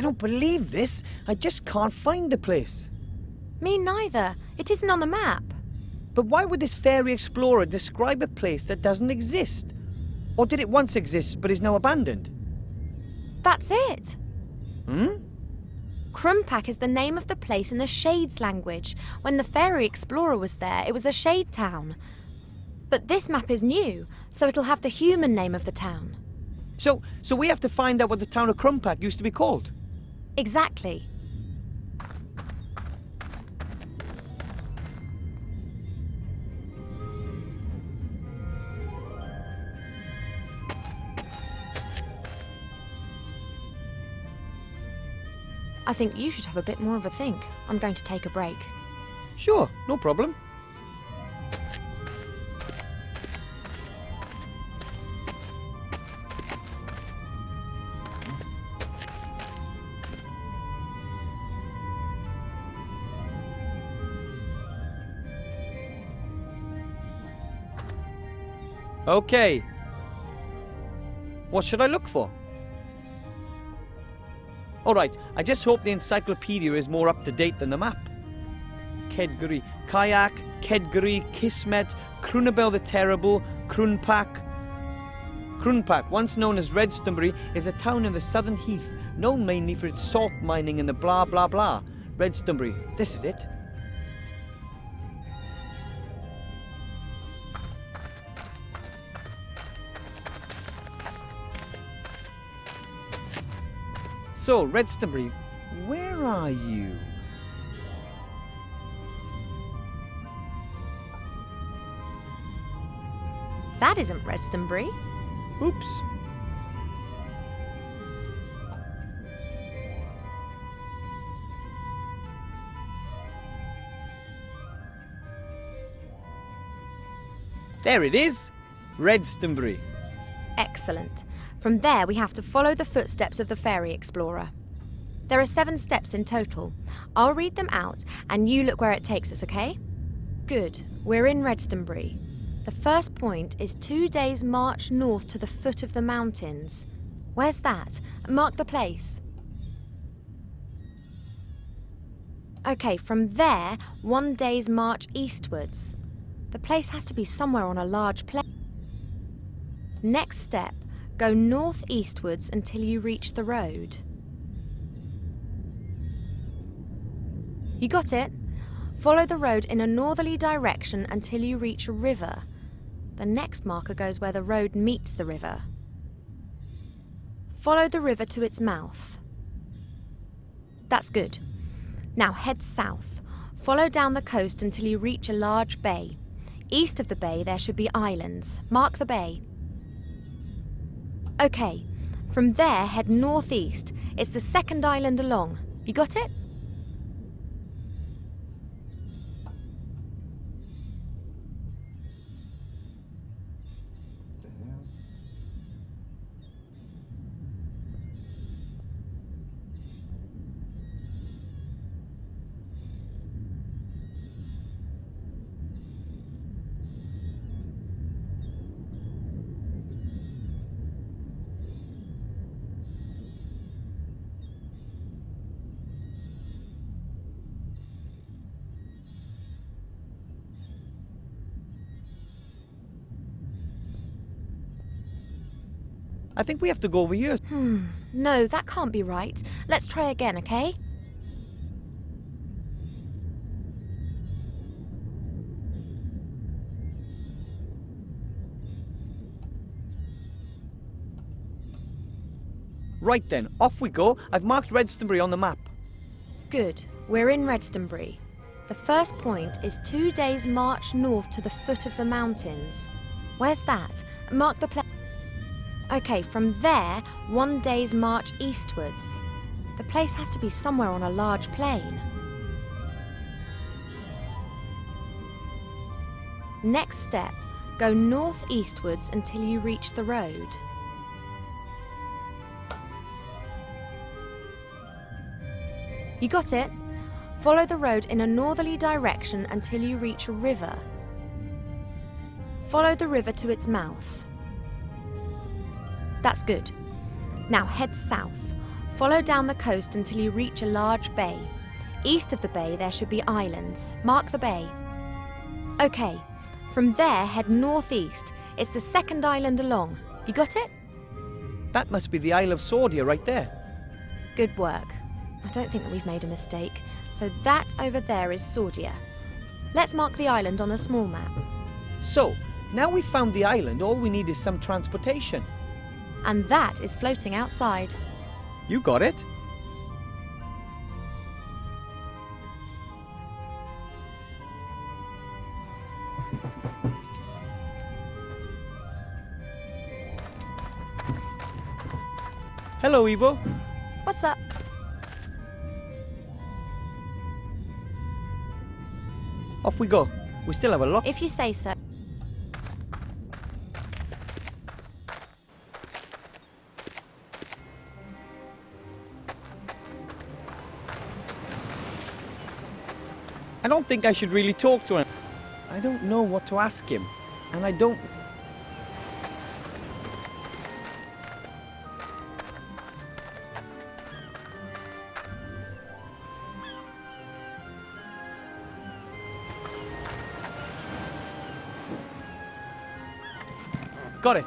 don't believe this. I just can't find the place. Me neither. It isn't on the map. But why would this fairy explorer describe a place that doesn't exist? Or did it once exist but is now abandoned? That's it. Hmm? Krumpak is the name of the place in the Shades language. When the fairy explorer was there, it was a shade town. But this map is new, so it'll have the human name of the town. So we have to find out what the town of Krumpak used to be called. Exactly. I think you should have a bit more of a think. I'm going to take a break. Sure, no problem. Okay. What should I look for? Alright, I just hope the encyclopedia is more up-to-date than the map. Kedguri, Kayak, Kedguri, Kismet, Krunabel the Terrible, Krunpak. Krunpak, once known as Redstonbury, is a town in the southern heath, known mainly for its salt mining and the blah blah blah. Redstonbury, this is it. So, Redstonbury, where are you? That isn't Redstonbury. Oops. There it is! Redstonbury. Excellent. From there, we have to follow the footsteps of the fairy explorer. There are 7 steps in total. I'll read them out, and you look where it takes us, okay? Good. We're in Redstonbury. The first point is 2 days' march north to the foot of the mountains. Where's that? Mark the place. Okay, from there, 1 day's march eastwards. The place has to be somewhere on a large plain. Next step, go northeastwards until you reach the road. You got it? Follow the road in a northerly direction until you reach a river. The next marker goes where the road meets the river. Follow the river to its mouth. That's good. Now head south. Follow down the coast until you reach a large bay. East of the bay there should be islands. Mark the bay. Okay, from there head northeast. It's the second island along. You got it? I think we have to go over here. No, that can't be right. Let's try again, okay? Right then, off we go. I've marked Redstonbury on the map. Good. We're in Redstonbury. The first point is 2 days' march north to the foot of the mountains. Where's that? Mark the place. Okay, from there, 1 day's march eastwards. The place has to be somewhere on a large plain. Next step, go northeastwards until you reach the road. You got it? Follow the road in a northerly direction until you reach a river. Follow the river to its mouth. That's good. Now head south. Follow down the coast until you reach a large bay. East of the bay there should be islands. Mark the bay. Okay, from there head northeast. It's the second island along. You got it? That must be the Isle of Sordia right there. Good work. I don't think that we've made a mistake. So that over there is Sordia. Let's mark the island on the small map. So, now we've found the island, all we need is some transportation. And that is floating outside. You got it. Hello, Evo. What's up? Off we go. We still have a lot. If you say so. I don't think I should really talk to him. I don't know what to ask him. And I don't... Got it.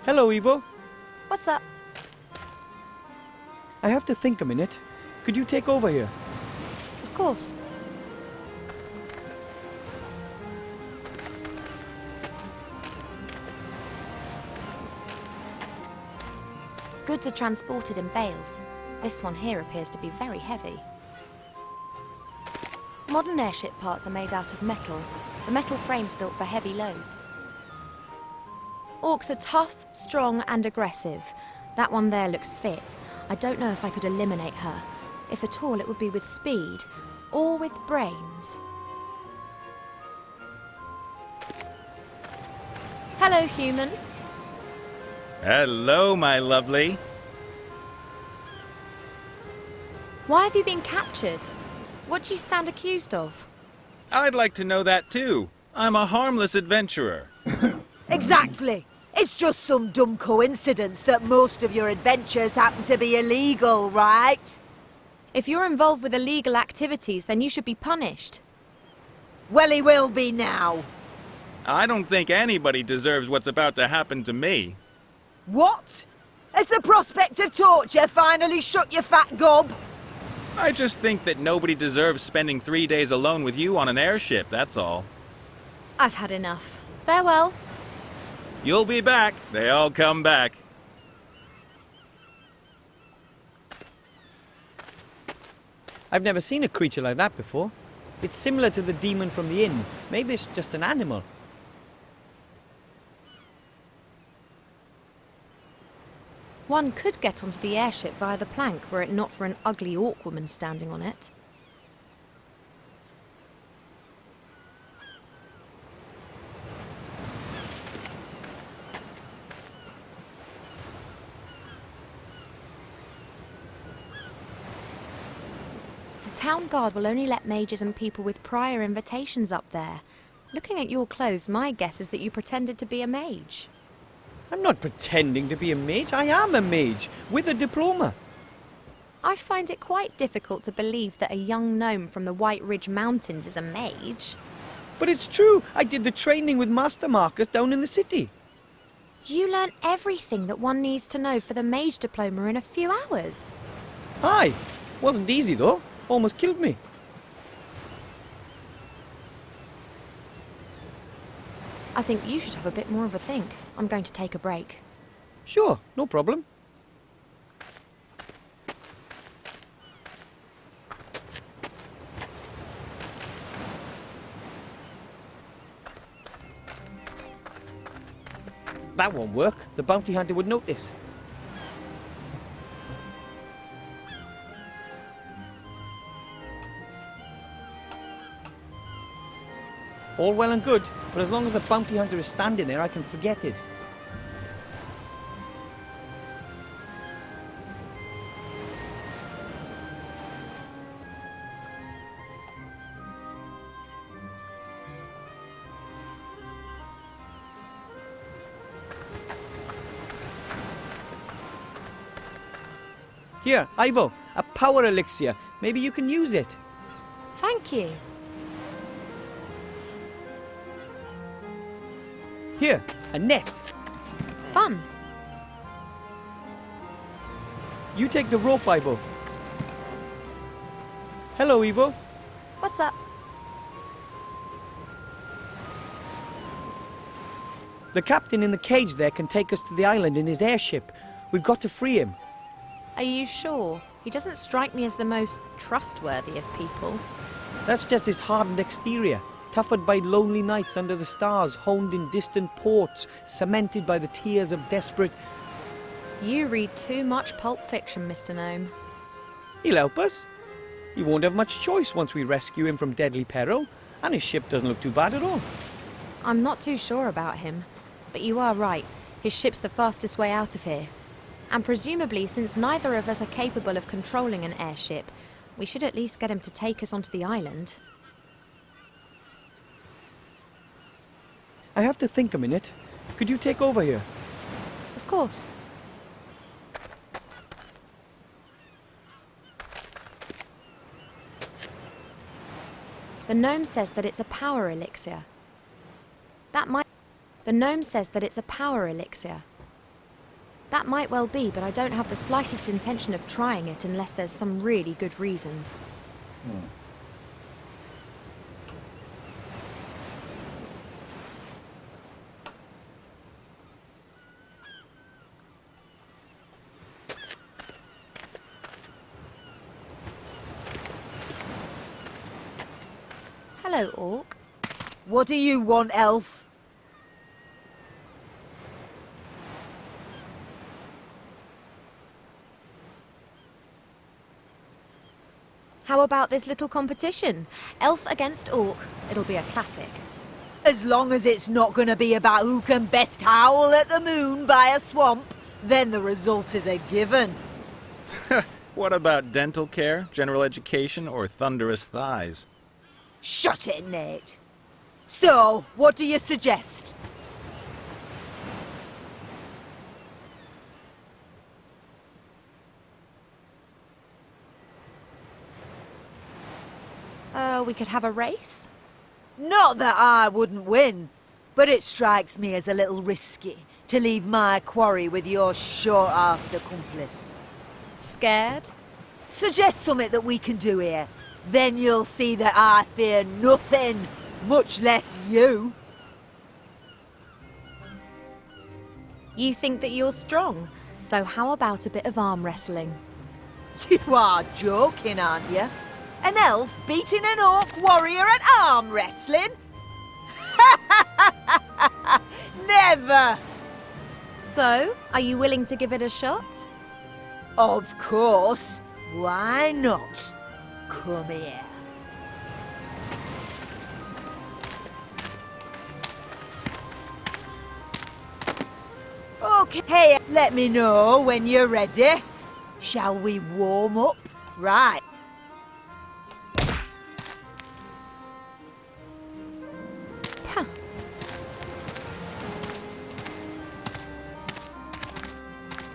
Hello, Evo. What's up? I have to think a minute. Could you take over here? Of course. Goods are transported in bales. This one here appears to be very heavy. Modern airship parts are made out of metal. The metal frame's built for heavy loads. Orcs are tough, strong and aggressive. That one there looks fit. I don't know if I could eliminate her. If at all, it would be with speed or with brains. Hello, human. Hello, my lovely. Why have you been captured? What do you stand accused of? I'd like to know that too. I'm a harmless adventurer. Exactly. It's just some dumb coincidence that most of your adventures happen to be illegal, right? If you're involved with illegal activities, then you should be punished. Well, he will be now. I don't think anybody deserves what's about to happen to me. What? Has the prospect of torture finally shook your fat gob? I just think that nobody deserves spending 3 days alone with you on an airship, that's all. I've had enough. Farewell. You'll be back. They all come back. I've never seen a creature like that before. It's similar to the demon from the inn. Maybe it's just an animal. One could get onto the airship via the plank were it not for an ugly orc woman standing on it. The town guard will only let mages and people with prior invitations up there. Looking at your clothes, my guess is that you pretended to be a mage. I'm not pretending to be a mage. I am a mage, with a diploma. I find it quite difficult to believe that a young gnome from the White Ridge Mountains is a mage. But it's true. I did the training with Master Marcus down in the city. You learn everything that one needs to know for the mage diploma in a few hours. Aye. Wasn't easy, though. Almost killed me. I think you should have a bit more of a think. I'm going to take a break. Sure, no problem. That won't work. The bounty hunter would notice. All well and good, but as long as the bounty hunter is standing there, I can forget it. Here, Ivo, a power elixir. Maybe you can use it. Thank you. Here, a net. Fun. You take the rope, Ivo. Hello, Ivo. What's up? The captain in the cage there can take us to the island in his airship. We've got to free him. Are you sure? He doesn't strike me as the most trustworthy of people. That's just his hardened exterior, toughened by lonely nights under the stars, honed in distant ports, cemented by the tears of desperate... You read too much Pulp Fiction, Mr. Gnome. He'll help us. He won't have much choice once we rescue him from deadly peril, and his ship doesn't look too bad at all. I'm not too sure about him, but you are right. His ship's the fastest way out of here. And presumably, since neither of us are capable of controlling an airship, we should at least get him to take us onto the island. I have to think a minute. Could you take over here? Of course. The gnome says that it's a power elixir. The gnome says that it's a power elixir. That might well be, but I don't have the slightest intention of trying it unless there's some really good reason. Hello, Orc. What do you want, elf? How about this little competition? Elf against Orc. It'll be a classic. As long as it's not going to be about who can best howl at the moon by a swamp, then the result is a given. What about dental care, general education, or thunderous thighs? Shut it, Nate. So, what do you suggest? We could have a race? Not that I wouldn't win, but it strikes me as a little risky to leave my quarry with your short-arsed accomplice. Scared? Suggest something that we can do here. Then you'll see that I fear nothing, much less you. You think that you're strong, so how about a bit of arm wrestling? You are joking, aren't you? An elf beating an orc warrior at arm wrestling? Never! So, are you willing to give it a shot? Of course. Why not? Come here. Okay, let me know when you're ready. Shall we warm up? Right. Puh.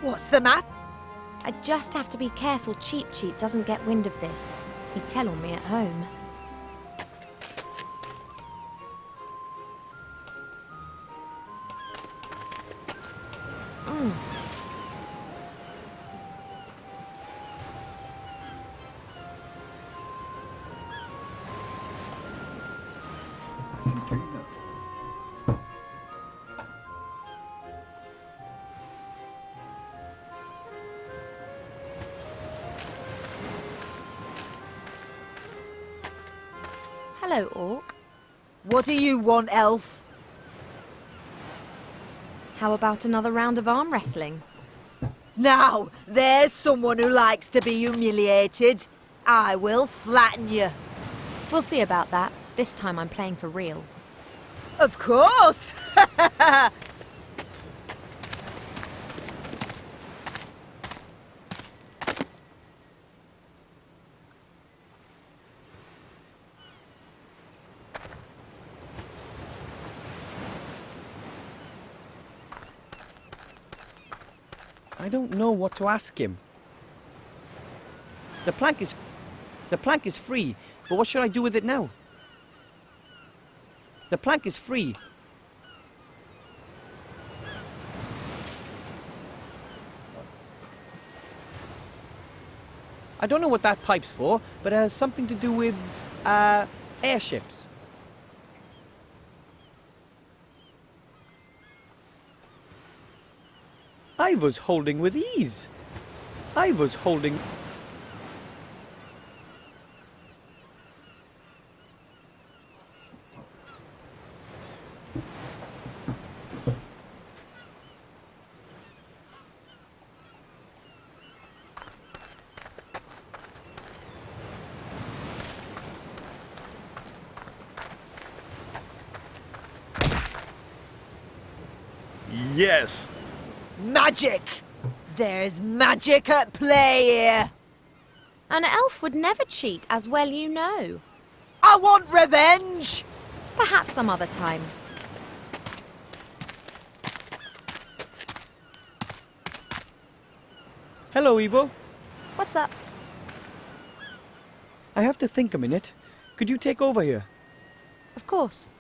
What's the matter? I just have to be careful Cheap Cheap doesn't get wind of this. He'd tell on me at home. Hello, Orc. What do you want, elf? How about another round of arm wrestling? Now, there's someone who likes to be humiliated. I will flatten you. We'll see about that. This time I'm playing for real. Of course! I don't know what to ask him. The plank is free, but what should I do with it now? The plank is free. I don't know what that pipe's for, but it has something to do with, airships. I was holding with ease. I was holding... Yes! Magic! There's magic at play here! An elf would never cheat, as well you know. I want revenge! Perhaps some other time. Hello, Evo. What's up? I have to think a minute. Could you take over here? Of course.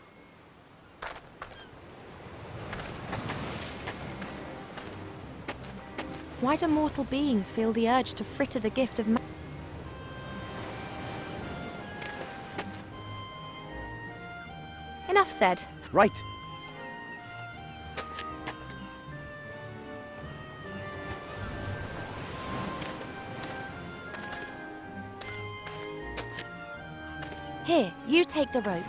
Why do mortal beings feel the urge to fritter the gift of Enough said. Right. Here, you take the rope.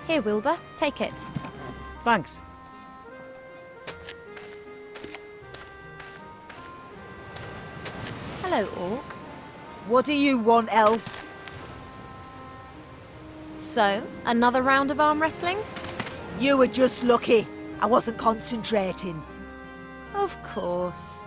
Here, Wilbur, take it. Thanks. Hello, Orc. What do you want, elf? So, another round of arm wrestling? You were just lucky. I wasn't concentrating. Of course.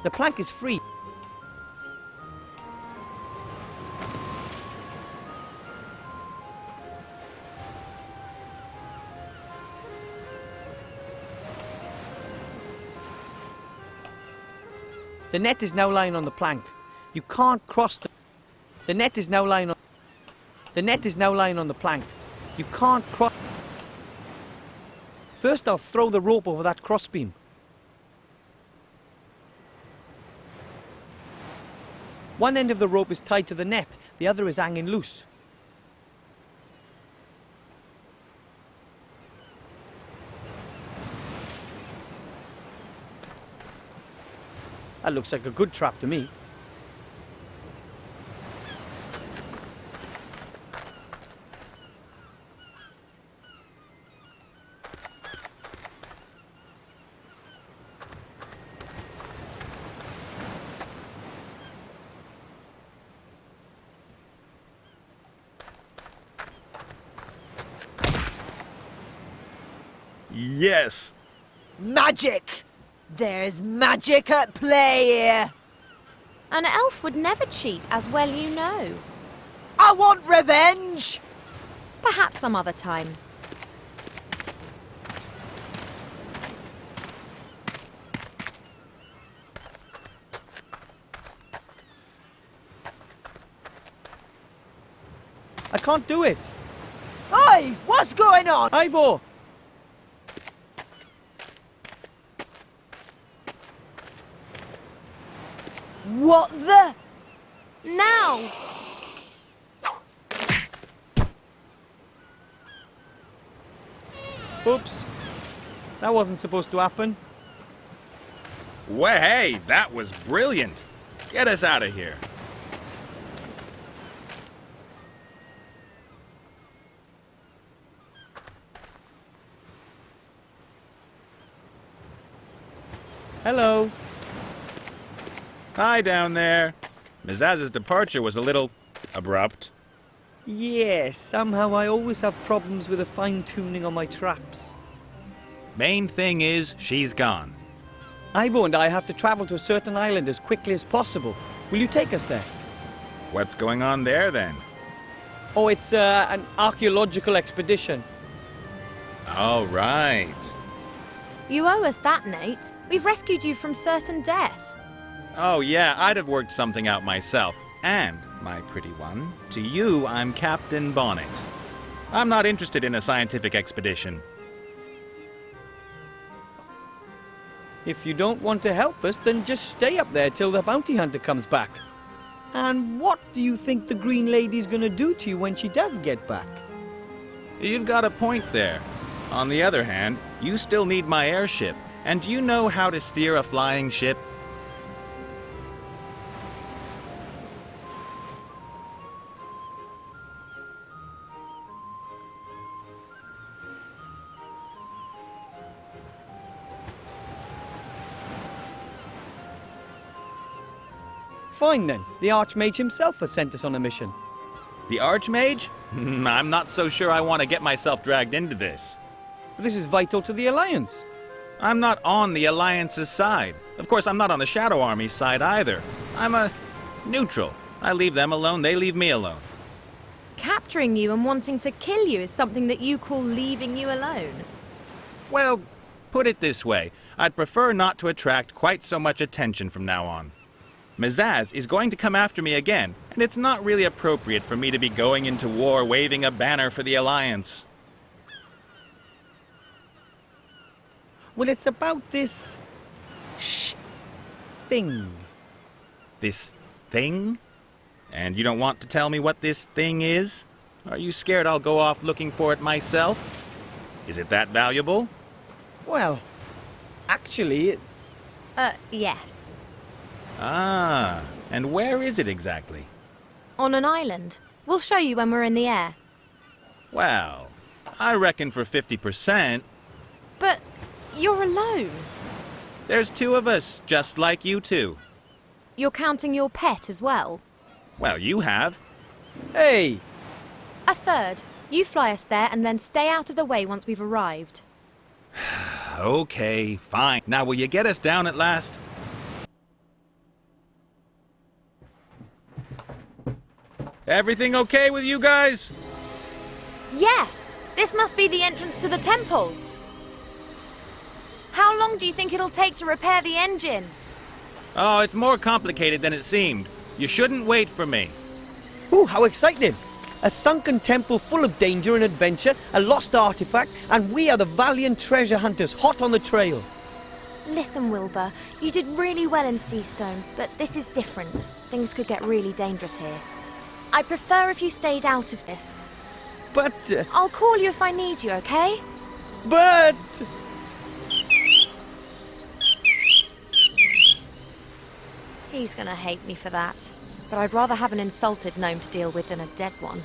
The plank is free. The net is now lying on the plank. You can't cross the net is now lying on the plank. You can't cross. First I'll throw the rope over that crossbeam. One end of the rope is tied to the net, the other is hanging loose. That looks like a good trap to me. Yes! Magic! There's magic at play here! An elf would never cheat, as well you know. I want revenge! Perhaps some other time. I can't do it! Oi! What's going on? Ivor! What the? Now! Oops. That wasn't supposed to happen. Well, hey, that was brilliant. Get us out of here. Hello. Hi down there. Mizaz's departure was a little abrupt. Yes, somehow I always have problems with the fine-tuning on my traps. Main thing is, she's gone. Ivo and I have to travel to a certain island as quickly as possible. Will you take us there? What's going on there, then? Oh, it's an archaeological expedition. All right. You owe us that, Nate. We've rescued you from certain death. Oh, yeah, I'd have worked something out myself. And, my pretty one, to you, I'm Captain Bonnet. I'm not interested in a scientific expedition. If you don't want to help us, then just stay up there till the bounty hunter comes back. And what do you think the Green Lady's gonna do to you when she does get back? You've got a point there. On the other hand, you still need my airship. And do you know how to steer a flying ship? Fine then, the Archmage himself has sent us on a mission. The Archmage? I'm not so sure I want to get myself dragged into this. But this is vital to the Alliance. I'm not on the Alliance's side. Of course, I'm not on the Shadow Army's side either. I'm a neutral. I leave them alone, they leave me alone. Capturing you and wanting to kill you is something that you call leaving you alone. Well, put it this way. I'd prefer not to attract quite so much attention from now on. Mazaz is going to come after me again, and it's not really appropriate for me to be going into war waving a banner for the Alliance. Well, it's about this... thing. This thing? And you don't want to tell me what this thing is? Are you scared I'll go off looking for it myself? Is it that valuable? Well, actually, Yes. Ah, and where is it exactly? On an island. We'll show you when we're in the air. Well, I reckon for 50%, But you're alone. there's two of us, just like you two. You're counting your pet as well. Well, you have. hey, A third. You fly us there and then stay out of the way once we've arrived. Okay, fine. Now, will you get us down at last? Everything okay with you guys? Yes! This must be the entrance to the temple. How long do you think it'll take to repair the engine? Oh, it's more complicated than it seemed. You shouldn't wait for me. ooh, how exciting! A sunken temple full of danger and adventure, a lost artifact, and we are the valiant treasure hunters hot on the trail. Listen, Wilbur, you did really well in Seastone, but this is different. Things could get really dangerous here. I prefer if you stayed out of this. But, I'll call you if I need you, okay? but... He's gonna hate me for that. But I'd rather have an insulted gnome to deal with than a dead one.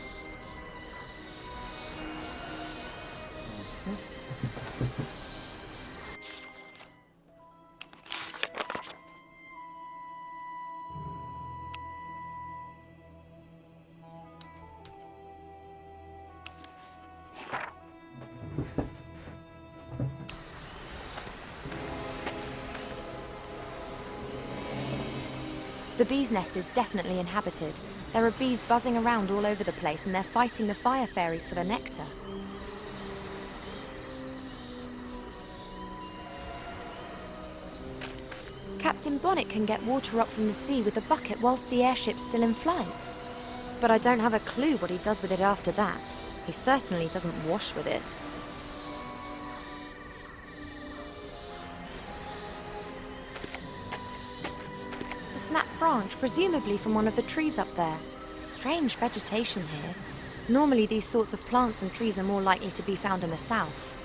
The bee's nest is definitely inhabited. There are bees buzzing around all over the place and they're fighting the fire fairies for the nectar. Captain Bonnet can get water up from the sea with a bucket whilst the airship's still in flight. But I don't have a clue what he does with it after that. He certainly doesn't wash with it. A snapped branch, presumably from one of the trees up there. Strange vegetation here. Normally these sorts of plants and trees are more likely to be found in the south.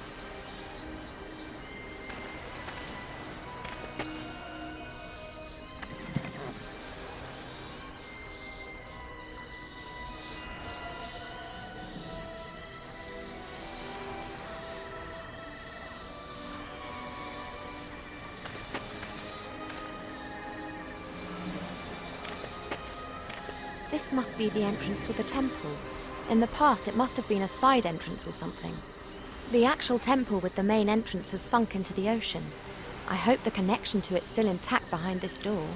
This must be the entrance to the temple. In the past, it must have been a side entrance or something. The actual temple with the main entrance has sunk into the ocean. I hope the connection to it's still intact behind this door.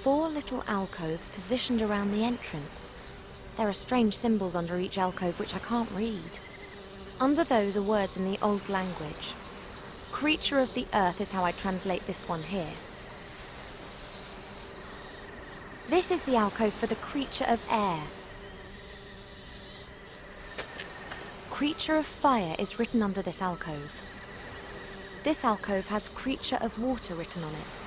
Four little alcoves positioned around the entrance. There are strange symbols under each alcove which I can't read. Under those are words in the old language. Creature of the earth is how I translate this one here. This is the alcove for the creature of air. Creature of fire is written under this alcove. This alcove has creature of water written on it.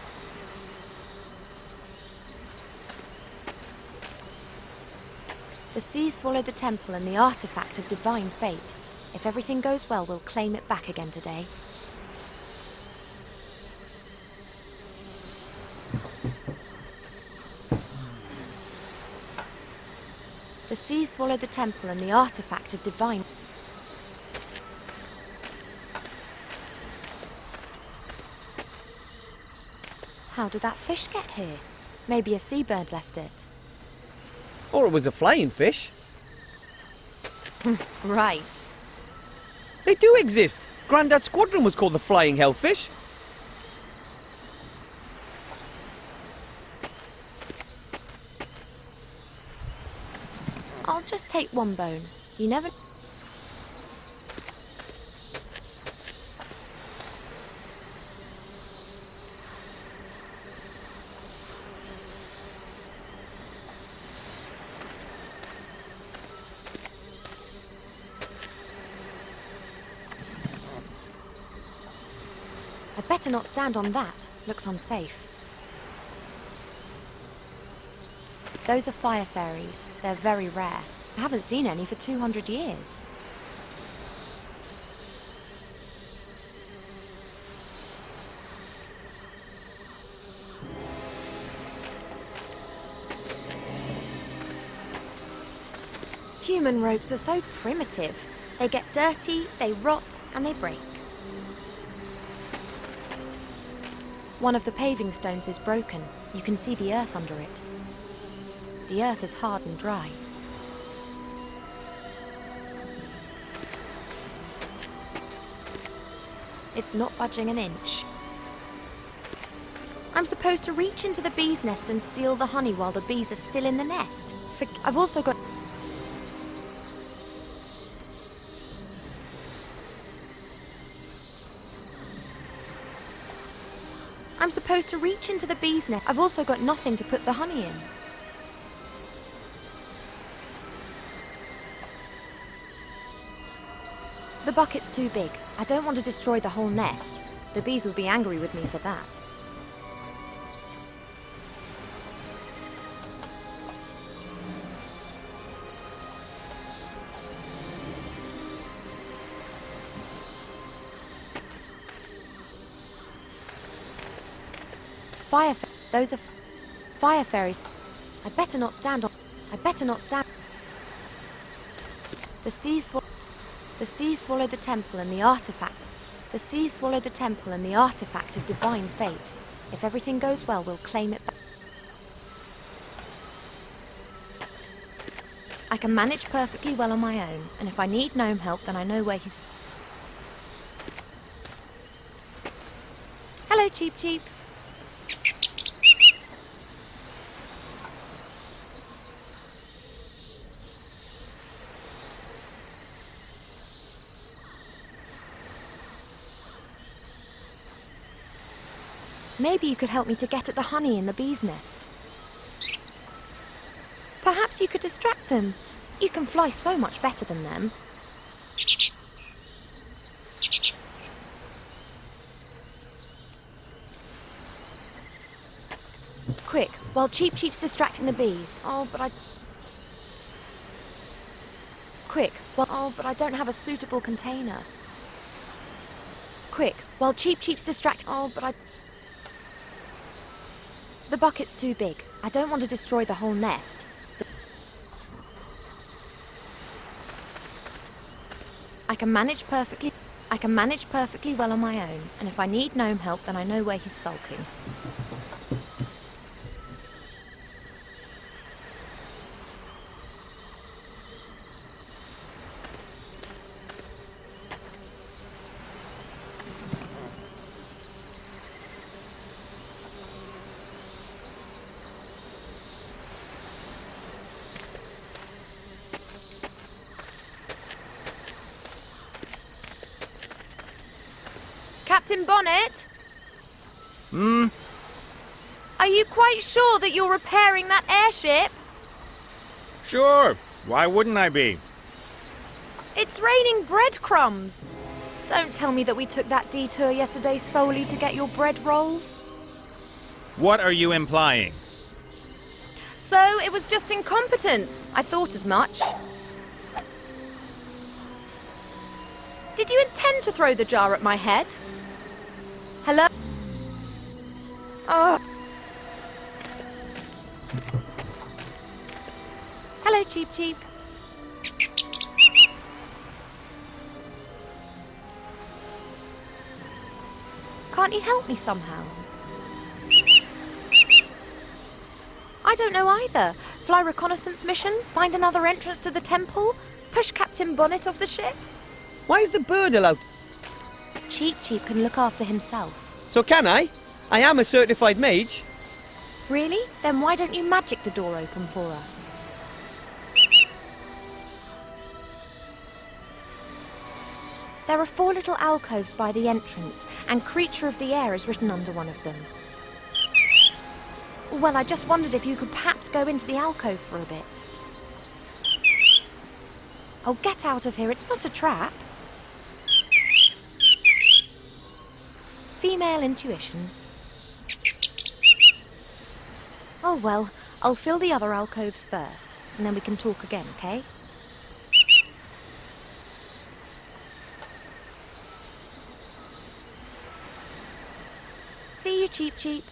The sea swallowed the temple and the artifact of divine fate. If everything goes well, we'll claim it back again today. The sea swallowed the temple and the artifact of divine... How did that fish get here? Maybe a seabird left it. Or it was a flying fish. Right. They do exist. Grandad's squadron was called the Flying Hellfish. I'll just take one bone. You never... I'd better not stand on that. Looks unsafe. Those are fire fairies. They're very rare. I haven't seen any for 200 years. Human ropes are so primitive. They get dirty, they rot, and they break. One of the paving stones is broken. You can see the earth under it. The earth is hard and dry. It's not budging an inch. I'm supposed to reach into the bee's nest and steal the honey while the bees are still in the nest. I've also got... I'm supposed to reach into the bee's nest. I've also got nothing to put the honey in. The bucket's too big. I don't want to destroy the whole nest. The bees will be angry with me for that. Those are fire fairies. I better not stand on... I better not stand... The sea swallowed the temple and the artifact. The sea swallowed the temple and the artifact of divine fate. If everything goes well, we'll claim it back. I can manage perfectly well on my own, and if I need gnome help, then I know where he's... Hello, Cheep Cheep. Maybe you could help me to get at the honey in the bee's nest. Perhaps you could distract them. You can fly so much better than them. Quick, while Cheep Cheep's distracting the bees. Quick, but I don't have a suitable container. Quick, while Cheep Cheep's distracting... The bucket's too big. I don't want to destroy the whole nest. I can manage perfectly well on my own, and if I need gnome help, then I know where he's sulking. Captain Bonnet? Hmm? Are you quite sure that you're repairing that airship? Sure. Why wouldn't I be? It's raining breadcrumbs. Don't tell me that we took that detour yesterday solely to get your bread rolls. What are you implying? So it was just incompetence. I thought as much. Did you intend to throw the jar at my head? Hello? Oh. Hello, Cheep Cheep. Can't you help me somehow? I don't know either. Fly reconnaissance missions, find another entrance to the temple, push Captain Bonnet off the ship. Why is the bird allowed? Cheep Cheep can look after himself. So can I? I am a certified mage. Really? Then why don't you magic the door open for us? There are 4 little alcoves by the entrance, and Creature of the Air is written under one of them. Well, I just wondered if you could perhaps go into the alcove for a bit. Oh, get out of here, it's not a trap. Female intuition. Oh well, I'll fill the other alcoves first, and then we can talk again, okay? See you, Cheep Cheep.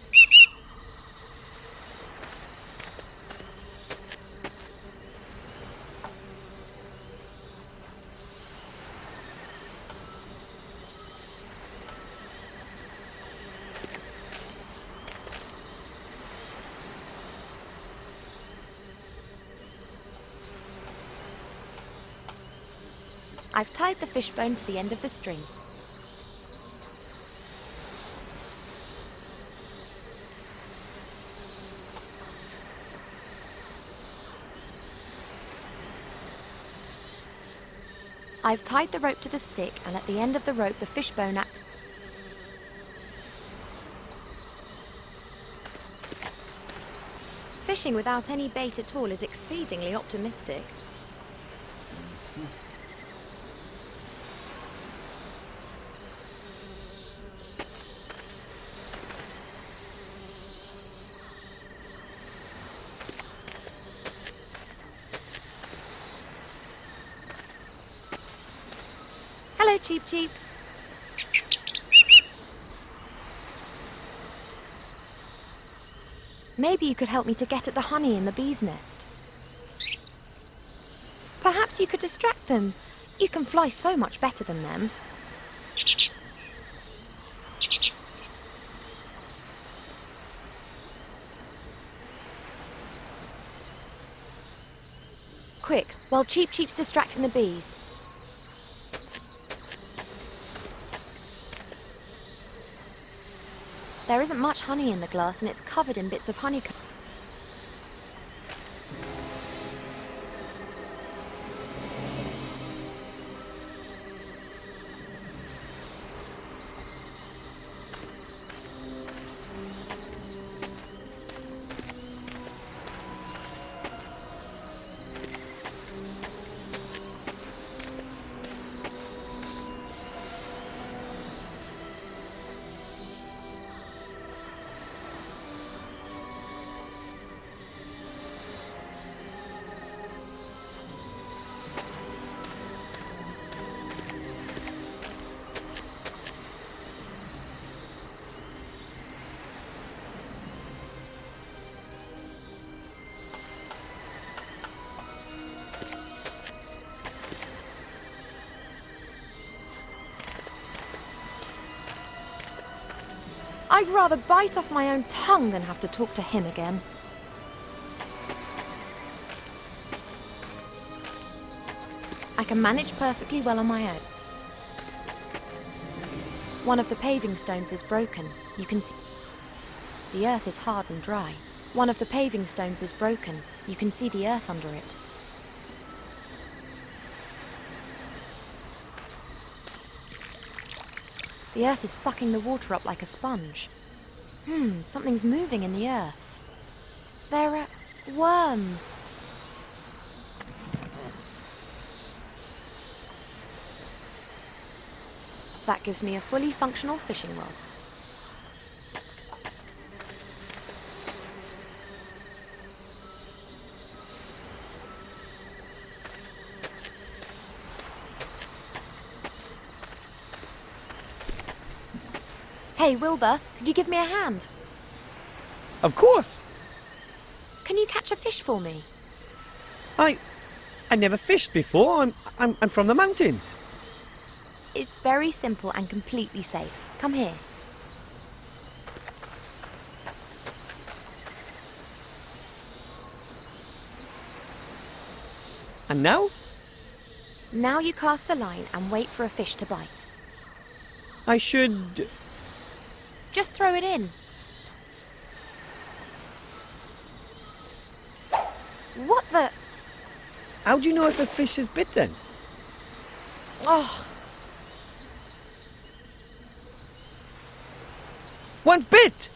I've tied the fishbone to the end of the string. I've tied the rope to the stick, and at the end of the rope the fishbone acts. Fishing without any bait at all is exceedingly optimistic. Hello, Cheep Cheep. Maybe you could help me to get at the honey in the bee's nest. Perhaps you could distract them. You can fly so much better than them. Quick, while Cheep Cheep's distracting the bees. There isn't much honey in the glass, and it's covered in bits of honeycomb. I'd rather bite off my own tongue than have to talk to him again. I can manage perfectly well on my own. One of the paving stones is broken. You can see the earth is hard and dry. One of the paving stones is broken. You can see the earth under it. The earth is sucking the water up like a sponge. Something's moving in the earth. There are worms. That gives me a fully functional fishing rod. Hey, Wilbur, could you give me a hand? Of course. Can you catch a fish for me? I never fished before. I'm from the mountains. It's very simple and completely safe. Come here. And now? Now you cast the line and wait for a fish to bite. I should... Just throw it in. What the... How do you know if a fish is bitten? Oh, One's bit!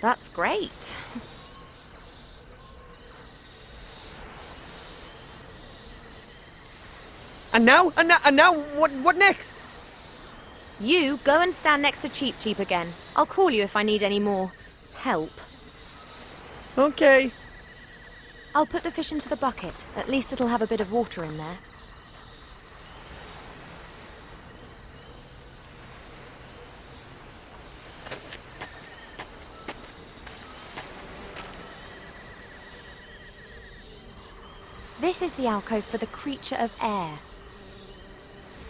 that's great. And now? And now what next? You go and stand next to Cheep Cheep again. I'll call you if I need any more help. Okay. I'll put the fish into the bucket. At least it'll have a bit of water in there. This is the alcove for the creature of air.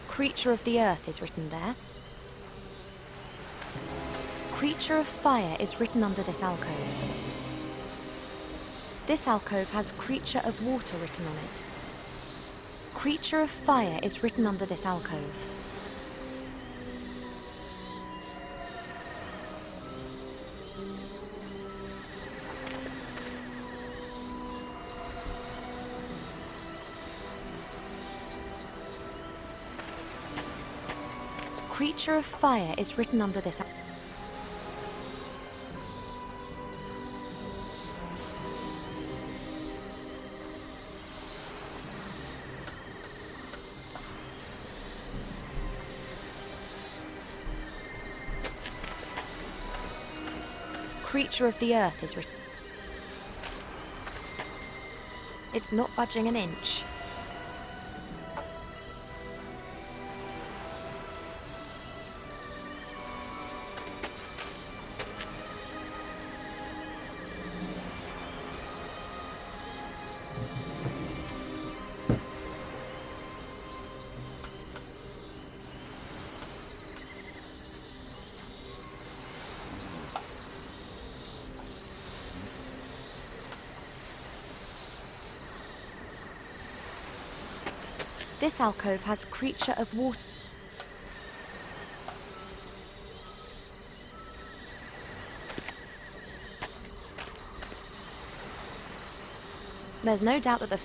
Creature of the earth is written there. Creature of fire is written under this alcove. This alcove has creature of water written on it. Creature of fire is written under this alcove. Creature of fire is written under this. Creature of the earth is written. It's not budging an inch. This alcove has creature of water. There's no doubt that the...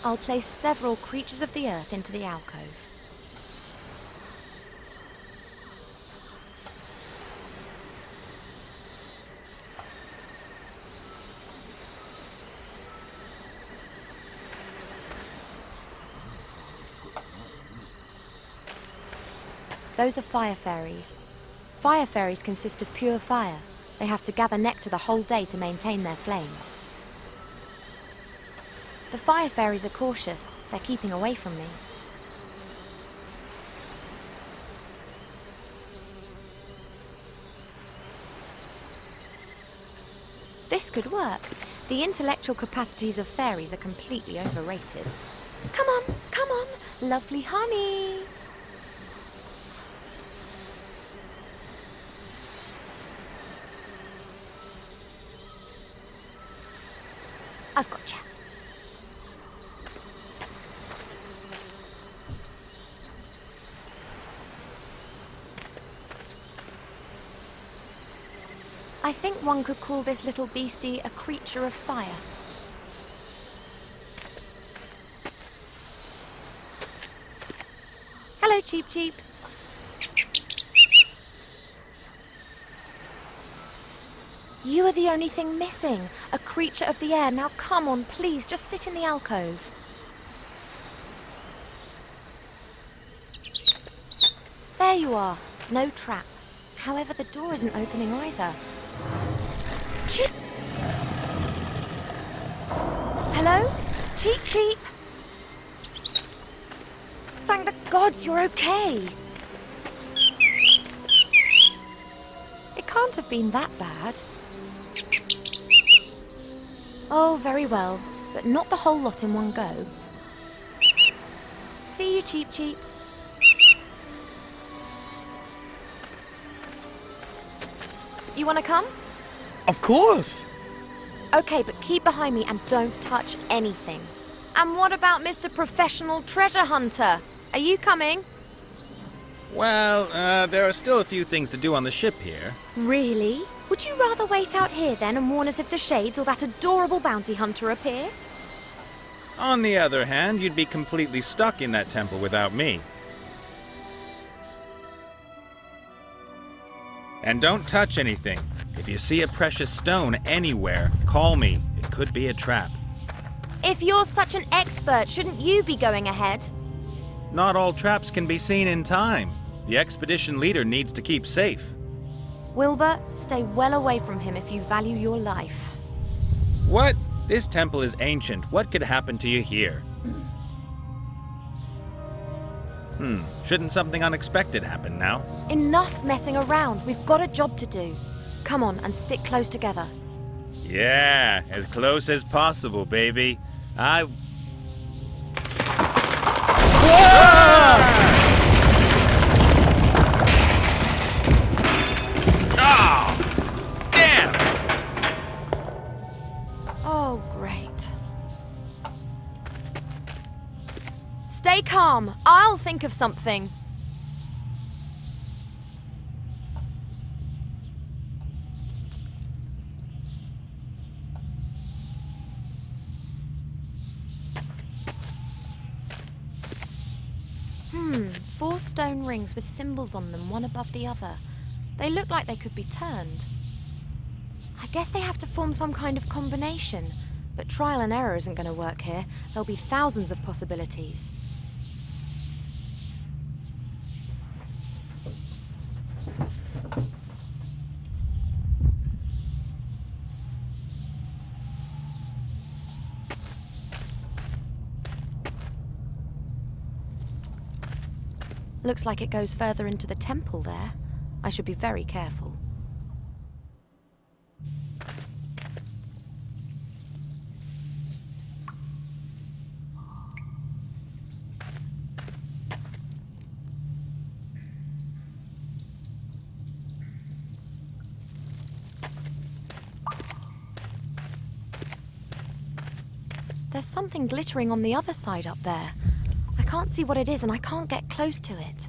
I'll place several creatures of the earth into the alcove. Those are fire fairies. Fire fairies consist of pure fire. They have to gather nectar the whole day to maintain their flame. The fire fairies are cautious. They're keeping away from me. This could work. The intellectual capacities of fairies are completely overrated. Come on, lovely honey. I've got you. I think one could call this little beastie a creature of fire. Hello, Cheep Cheep. You are the only thing missing. A creature of the air. Now come on, please, just sit in the alcove. There you are. No trap. However, the door isn't opening either. Cheep! Hello? Cheep Cheep! Thank the gods you're okay. It can't have been that bad. Oh, very well, but not the whole lot in one go. See you, Cheep Cheep. You want to come? Of course! Okay, but keep behind me and don't touch anything. And what about Mr. Professional Treasure Hunter? Are you coming? Well, there are still a few things to do on the ship here. Really? Would you rather wait out here then and warn us if the shades or that adorable bounty hunter appear? On the other hand, you'd be completely stuck in that temple without me. And don't touch anything. If you see a precious stone anywhere, call me. It could be a trap. If you're such an expert, shouldn't you be going ahead? Not all traps can be seen in time. The expedition leader needs to keep safe. Wilbur, stay well away from him if you value your life. What? This temple is ancient. What could happen to you here? Shouldn't something unexpected happen now? Enough messing around. We've got a job to do. Come on and stick close together. Yeah, as close as possible, baby. Damn! Oh, great. Stay calm. I'll think of something. Four stone rings with symbols on them, one above the other. They look like they could be turned. I guess they have to form some kind of combination, but trial and error isn't going to work here. There'll be thousands of possibilities. Looks like it goes further into the temple there. I should be very careful. There's something glittering on the other side up there. I can't see what it is and I can't get close to it.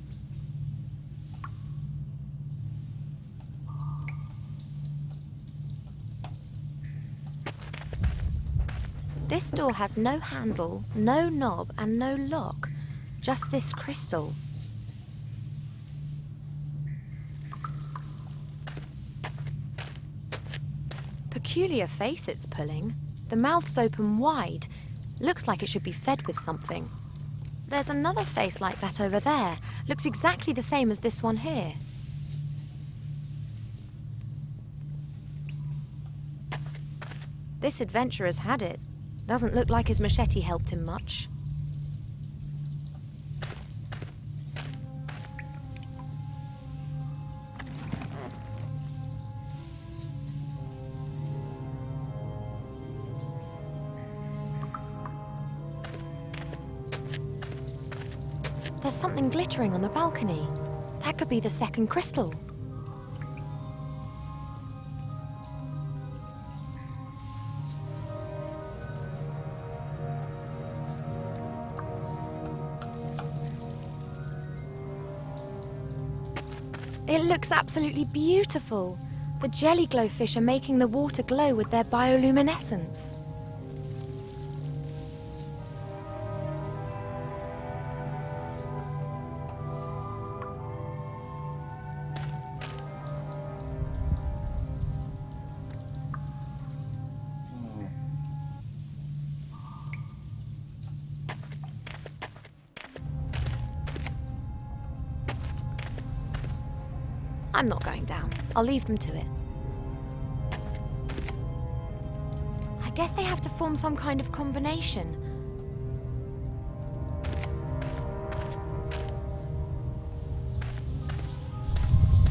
This door has no handle, no knob and no lock. Just this crystal. Peculiar face it's pulling. The mouth's open wide. Looks like it should be fed with something. There's another face like that over there. Looks exactly the same as this one here. This adventurer's had it. Doesn't look like his machete helped him much. There's something glittering on the balcony. That could be the second crystal. It looks absolutely beautiful. The jelly glowfish are making the water glow with their bioluminescence. I'm not going down. I'll leave them to it. I guess they have to form some kind of combination.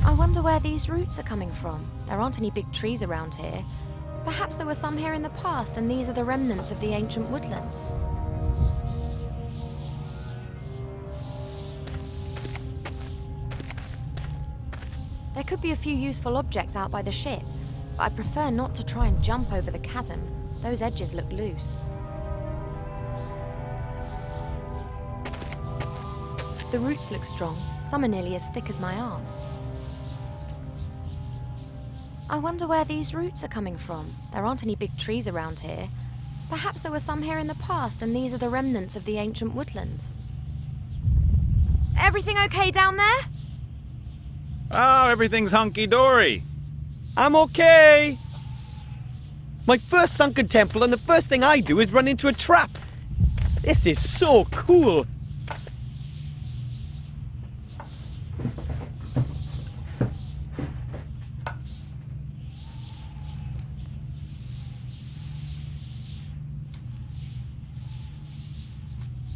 I wonder where these roots are coming from. There aren't any big trees around here. Perhaps there were some here in the past, and these are the remnants of the ancient woodlands. There could be a few useful objects out by the ship, but I prefer not to try and jump over the chasm. Those edges look loose. The roots look strong. Some are nearly as thick as my arm. I wonder where these roots are coming from. There aren't any big trees around here. Perhaps there were some here in the past, and these are the remnants of the ancient woodlands. Everything okay down there? Oh, everything's hunky-dory. I'm okay. My first sunken temple, and the first thing I do is run into a trap. This is so cool.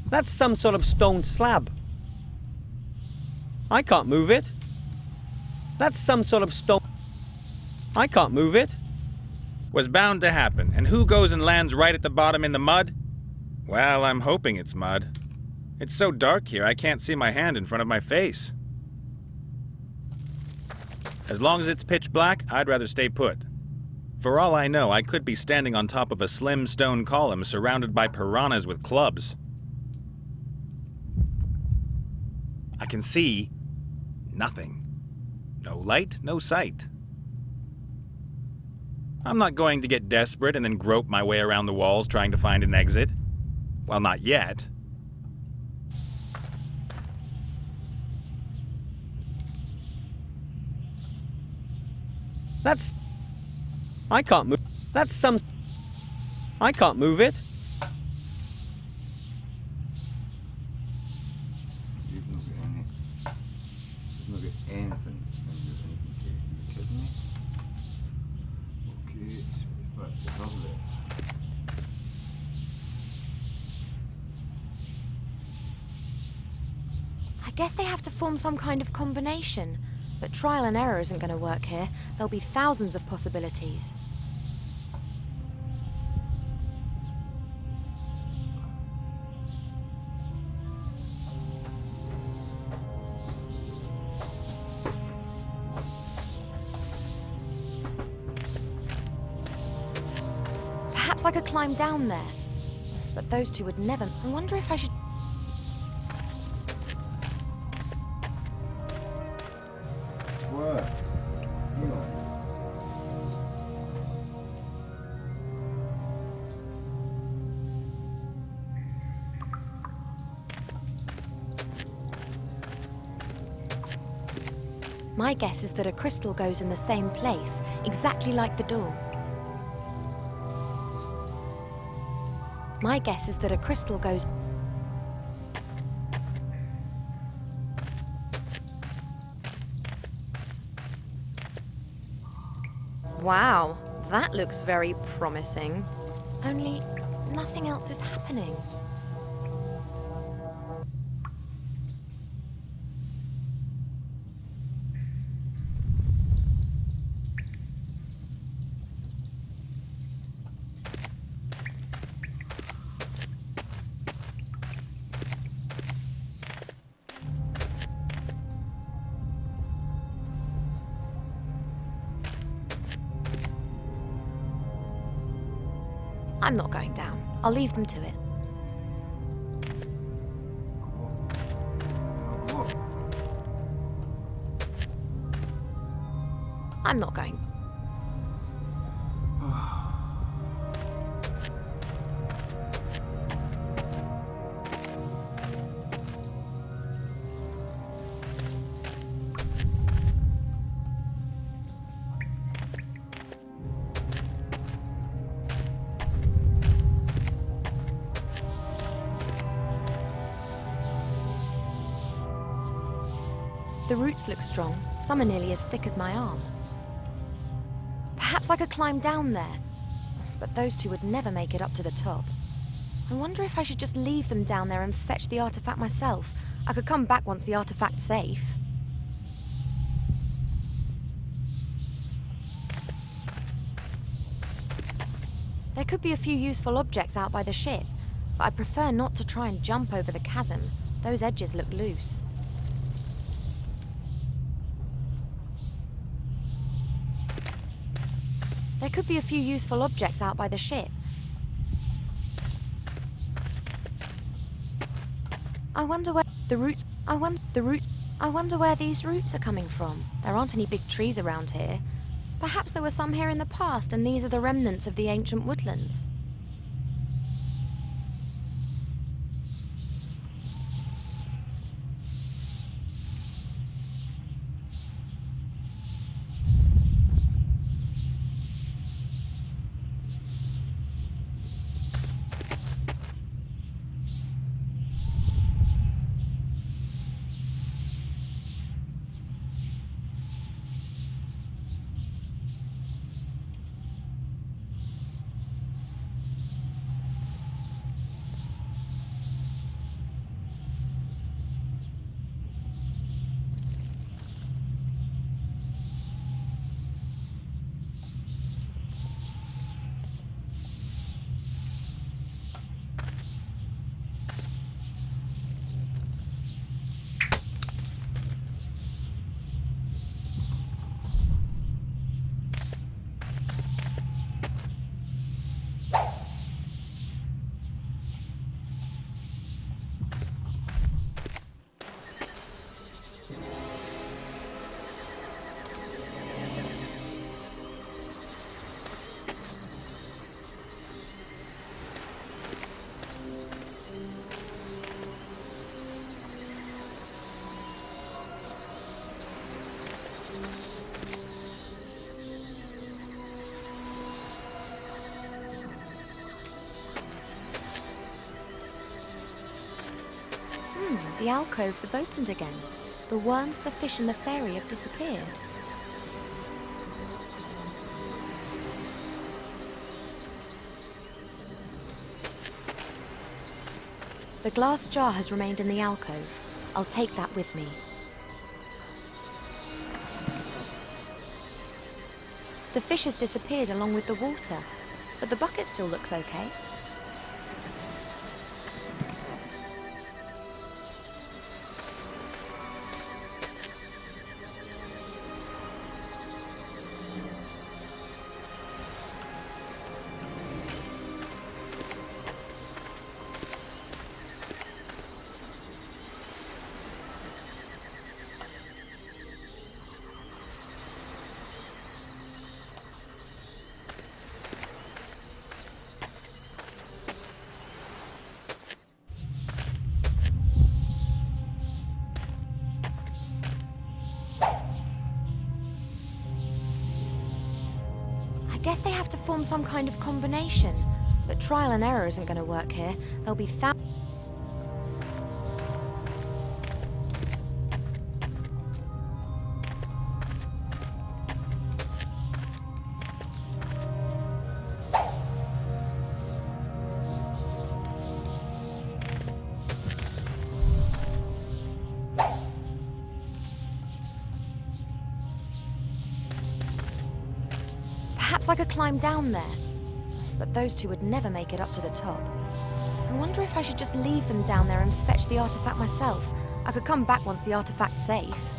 That's some sort of stone slab. I can't move it. That's some sort of stone. I can't move it. Was bound to happen, and who goes and lands right at the bottom in the mud? Well, I'm hoping it's mud. It's so dark here, I can't see my hand in front of my face. As long as it's pitch black, I'd rather stay put. For all I know, I could be standing on top of a slim stone column surrounded by piranhas with clubs. I can see nothing. No light, no sight. I'm not going to get desperate and then grope my way around the walls trying to find an exit. Well, not yet. That's... I can't move... That's some... I can't move it. You've not got any... You've not got anything. You kidding me? Okay, it's back to her there. I guess they have to form some kind of combination. But trial and error isn't going to work here. There'll be thousands of possibilities. Perhaps I could climb down there. But those two would never... I wonder if I should... What? You know. My guess is that a crystal goes in the same place, exactly like the door. My guess is that a crystal goes... Wow, that looks very promising. Only nothing else is happening. I'm not going down. I'll leave them to it. I'm not going. The roots look strong. Some are nearly as thick as my arm. Perhaps I could climb down there. But those two would never make it up to the top. I wonder if I should just leave them down there and fetch the artifact myself. I could come back once the artifact's safe. There could be a few useful objects out by the ship, but I prefer not to try and jump over the chasm. Those edges look loose. There could be a few useful objects out by the ship. I wonder where the roots... I wonder where these roots are coming from. There aren't any big trees around here. Perhaps there were some here in the past, and these are the remnants of the ancient woodlands. The alcoves have opened again. The worms, the fish, and the fairy have disappeared. The glass jar has remained in the alcove. I'll take that with me. The fish has disappeared along with the water, but the bucket still looks okay. I guess they have to form some kind of combination, but trial and error isn't going to work here. There'll be Perhaps I could climb down there, but those two would never make it up to the top. I wonder if I should just leave them down there and fetch the artifact myself. I could come back once the artifact's safe.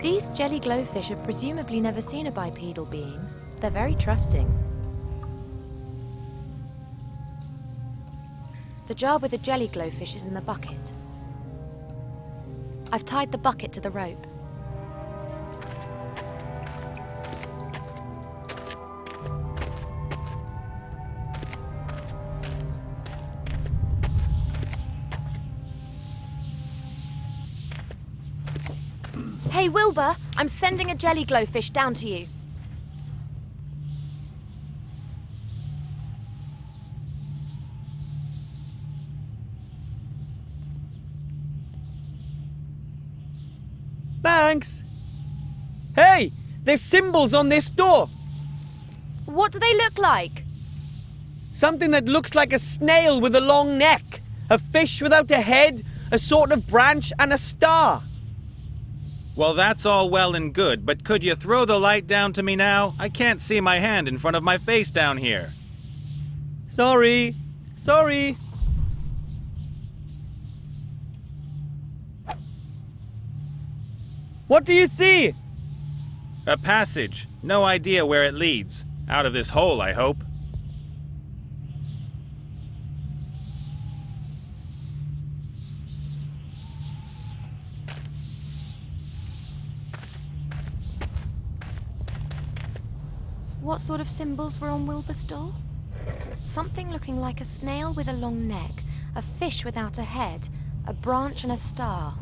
These jelly glowfish have presumably never seen a bipedal being. They're very trusting. The jar with the jelly glowfish is in the bucket. I've tied the bucket to the rope. Hey, Wilbur, I'm sending a jelly glowfish down to you. Thanks. Hey, there's symbols on this door. What do they look like? Something that looks like a snail with a long neck, a fish without a head, a sort of branch, and a star. Well, that's all well and good, but could you throw the light down to me now? I can't see my hand in front of my face down here. Sorry. What do you see? A passage. No idea where it leads. Out of this hole, I hope. What sort of symbols were on Wilbur's door? Something looking like a snail with a long neck, a fish without a head, a branch and a star.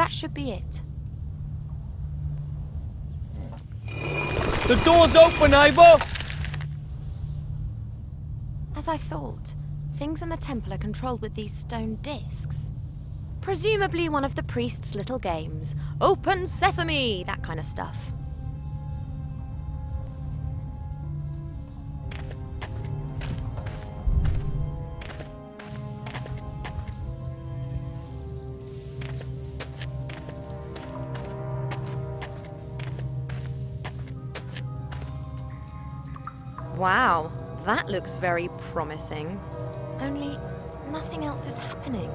That should be it. The door's open, Ivor! As I thought, things in the temple are controlled with these stone discs. Presumably one of the priest's little games. Open sesame! That kind of stuff. Wow, that looks very promising. Only nothing else is happening.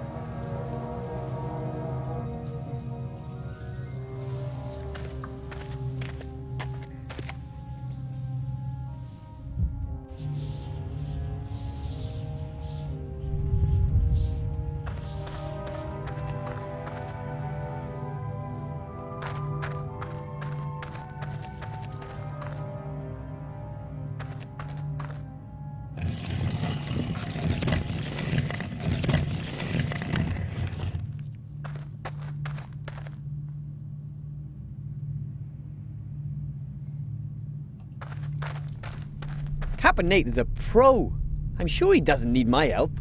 Captain Nathan's a pro. I'm sure he doesn't need my help.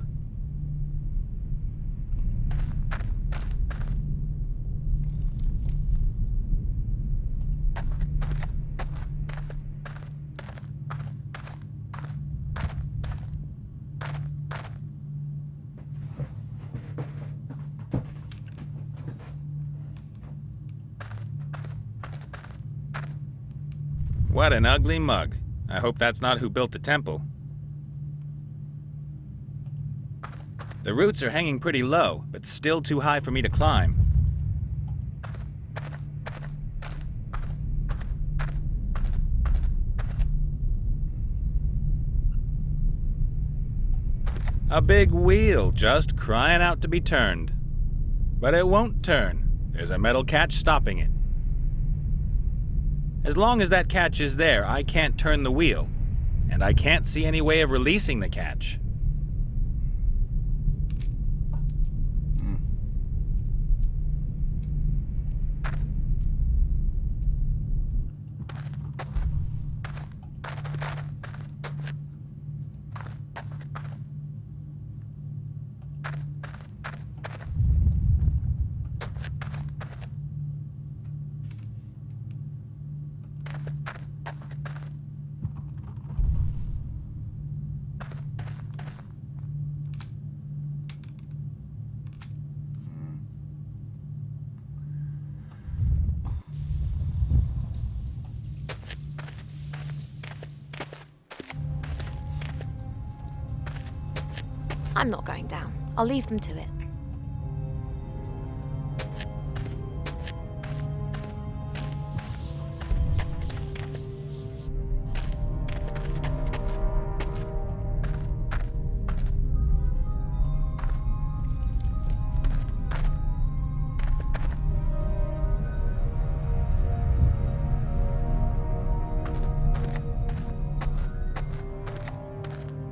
What an ugly mug. I hope that's not who built the temple. The roots are hanging pretty low, but still too high for me to climb. A big wheel just crying out to be turned. But it won't turn. There's a metal catch stopping it. As long as that catch is there, I can't turn the wheel. And I can't see any way of releasing the catch. I'm not going down. I'll leave them to it.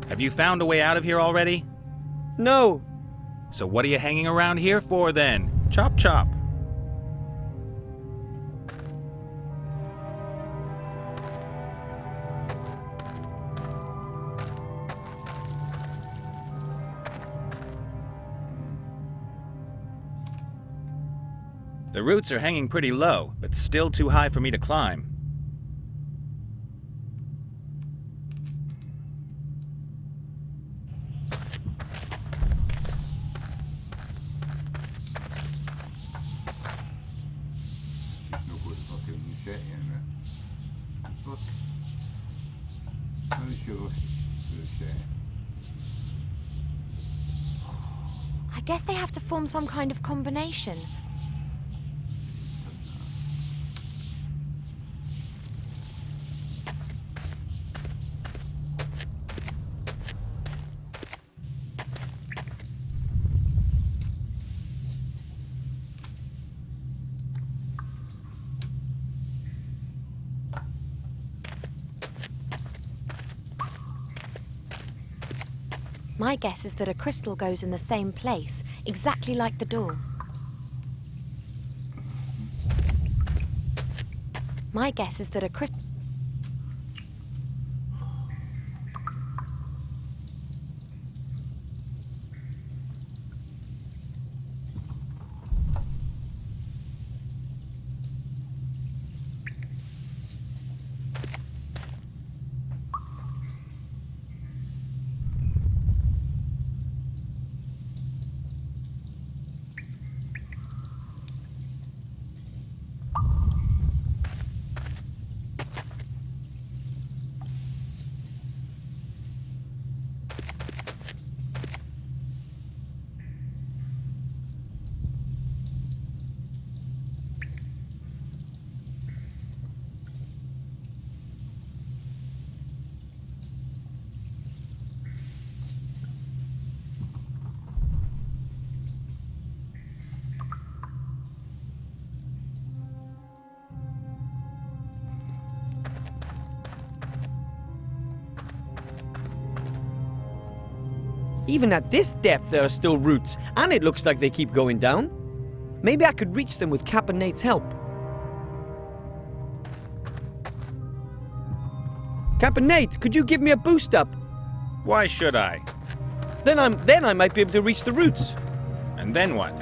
Have you found a way out of here already? No. So what are you hanging around here for then? Chop chop. The roots are hanging pretty low, but still too high for me to climb. I guess they have to form some kind of combination. My guess is that a crystal goes in the same place, exactly like the door. My guess is that a crystal... Even at this depth, there are still roots, and it looks like they keep going down. Maybe I could reach them with Cap and Nate's help. Cap and Nate, could you give me a boost up? Why should I? Then I might be able to reach the roots. And then what?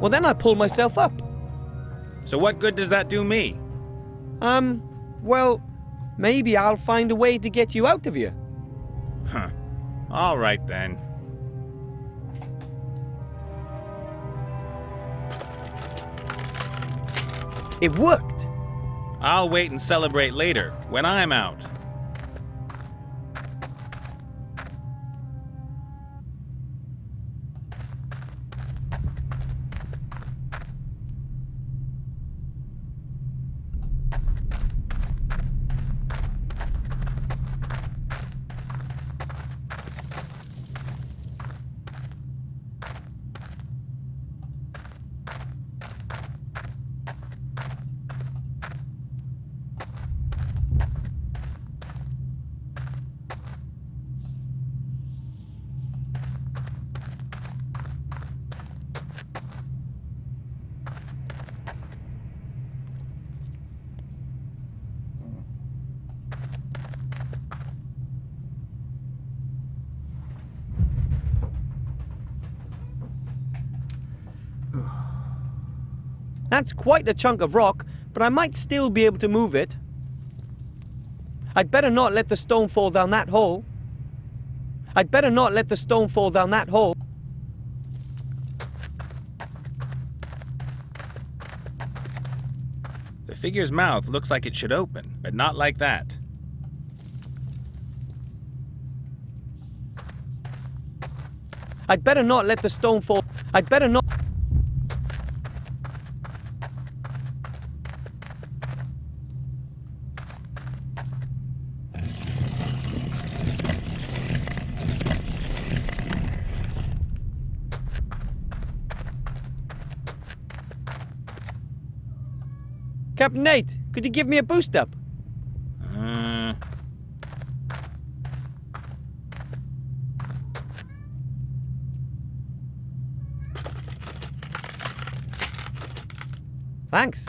Well, then I pull myself up. So what good does that do me? Well, maybe I'll find a way to get you out of here. Huh. All right then. It worked. I'll wait and celebrate later, when I'm out. That's quite a chunk of rock, but I might still be able to move it. I'd better not let the stone fall down that hole. I'd better not let the stone fall down that hole. The figure's mouth looks like it should open, but not like that. I'd better not let the stone fall. I'd better not. Captain Nate, could you give me a boost up? Thanks.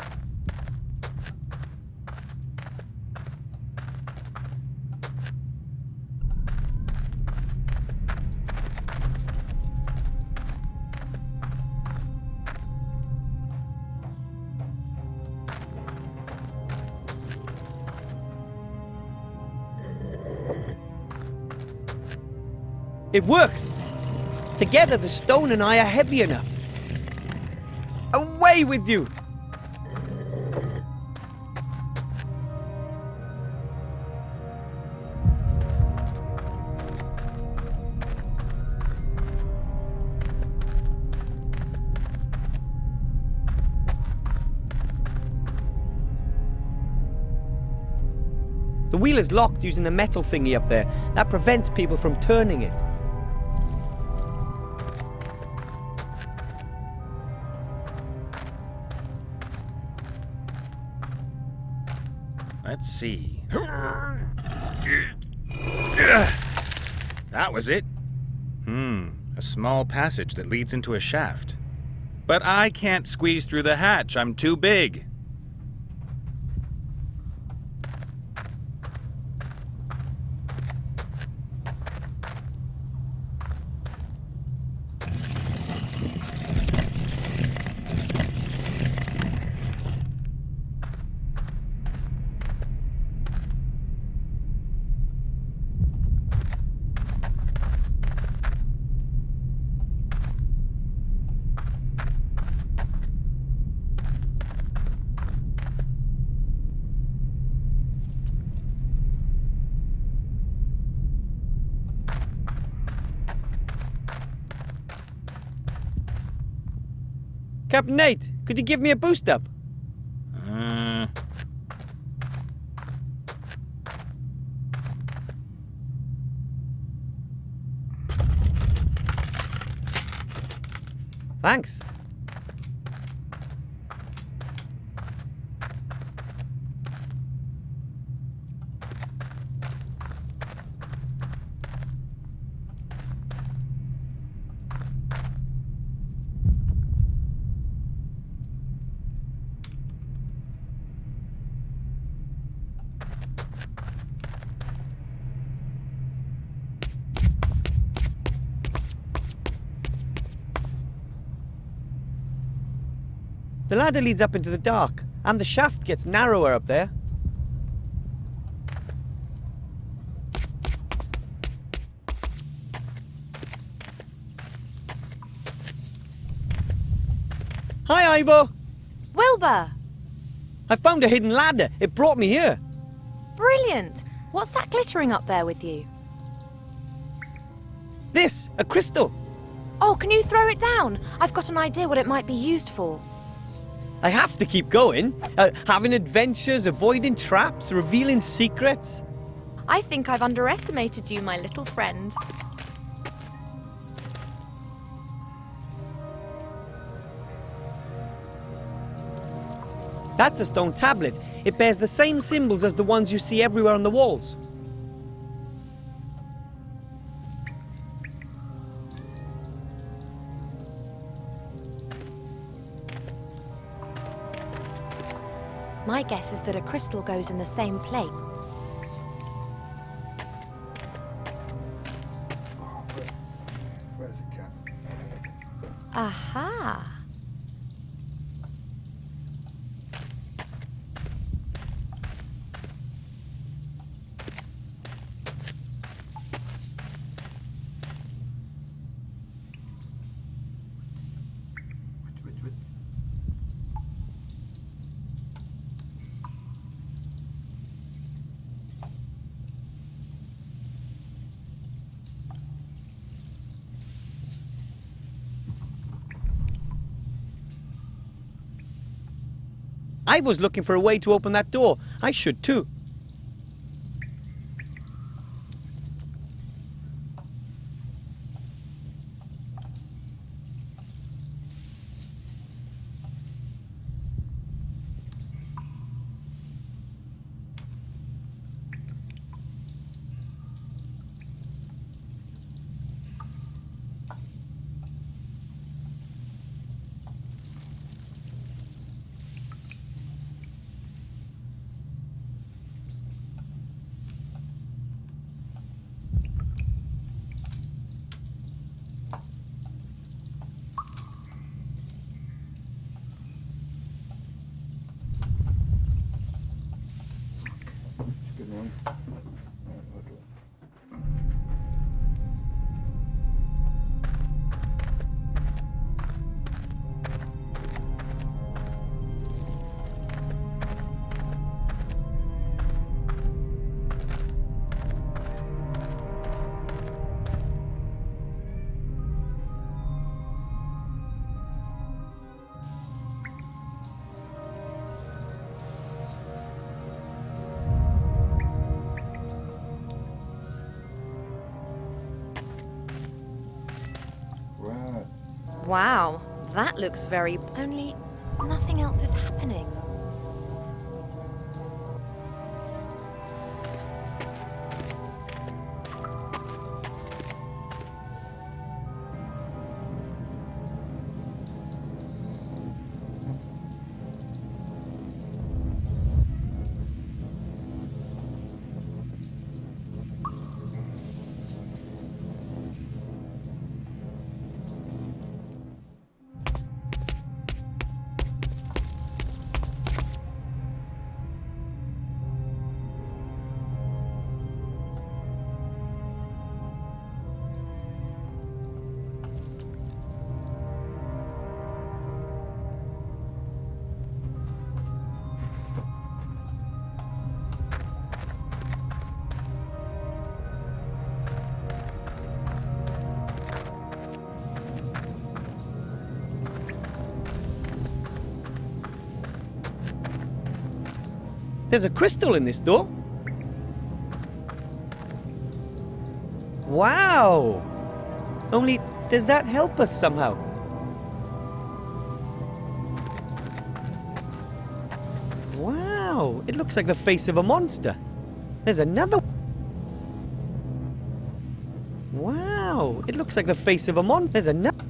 It works! Together, the stone and I are heavy enough. Away with you! The wheel is locked using the metal thingy up there. That prevents people from turning it. Let's see. That was it. A small passage that leads into a shaft. But I can't squeeze through the hatch. I'm too big. Captain Nate, could you give me a boost up? Thanks. The ladder leads up into the dark, and the shaft gets narrower up there. Hi, Ivor! Wilbur! I found a hidden ladder. It brought me here. Brilliant! What's that glittering up there with you? This, a crystal. Oh, can you throw it down? I've got an idea what it might be used for. I have to keep going. Having adventures, avoiding traps, revealing secrets. I think I've underestimated you, my little friend. That's a stone tablet. It bears the same symbols as the ones you see everywhere on the walls. My guess is that a crystal goes in the same plate. Where's the cap? Aha! Wait. I was looking for a way to open that door. I should too. Good one. Right. Wow, that looks very... Only nothing else is happening. There's a crystal in this door. Wow! Only, does that help us somehow? Wow! It looks like the face of a monster. There's another. Wow! It looks like the face of a monster. There's another.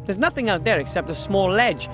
There's nothing out there except a small ledge.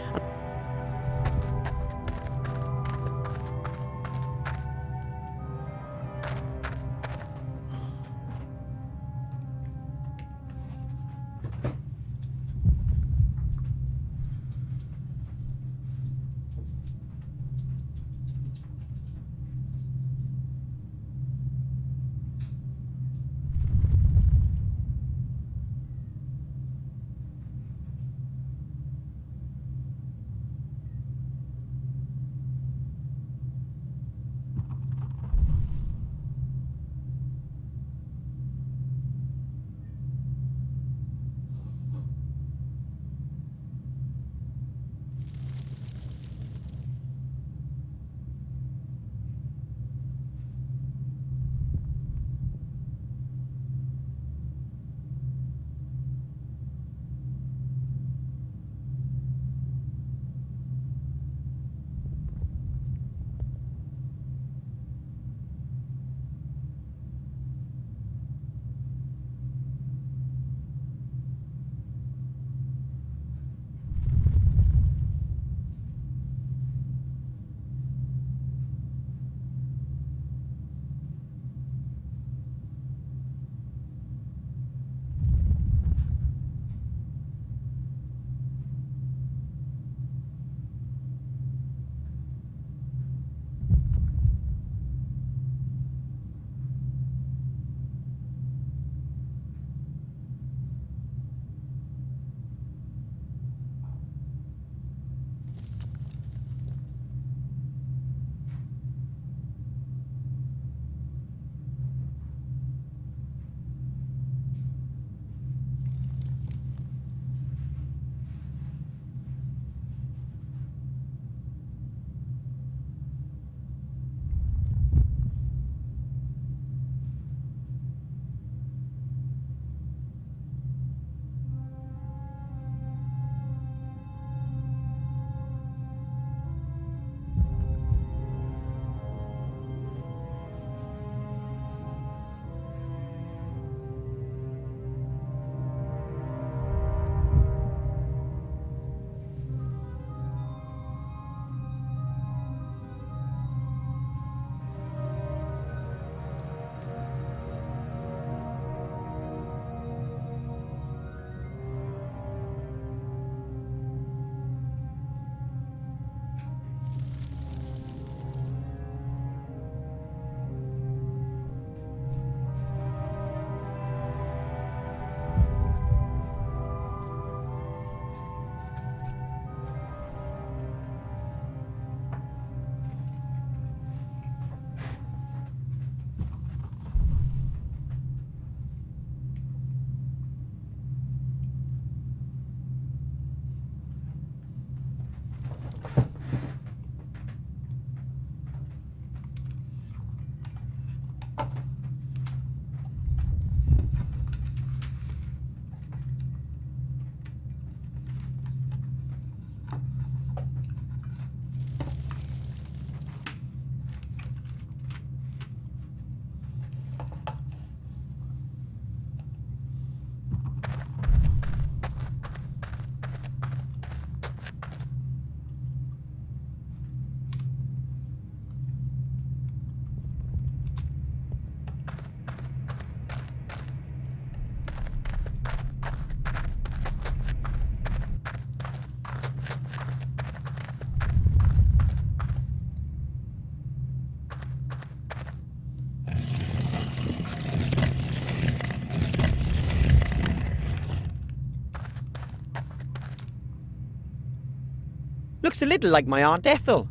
Looks a little like my Aunt Ethel.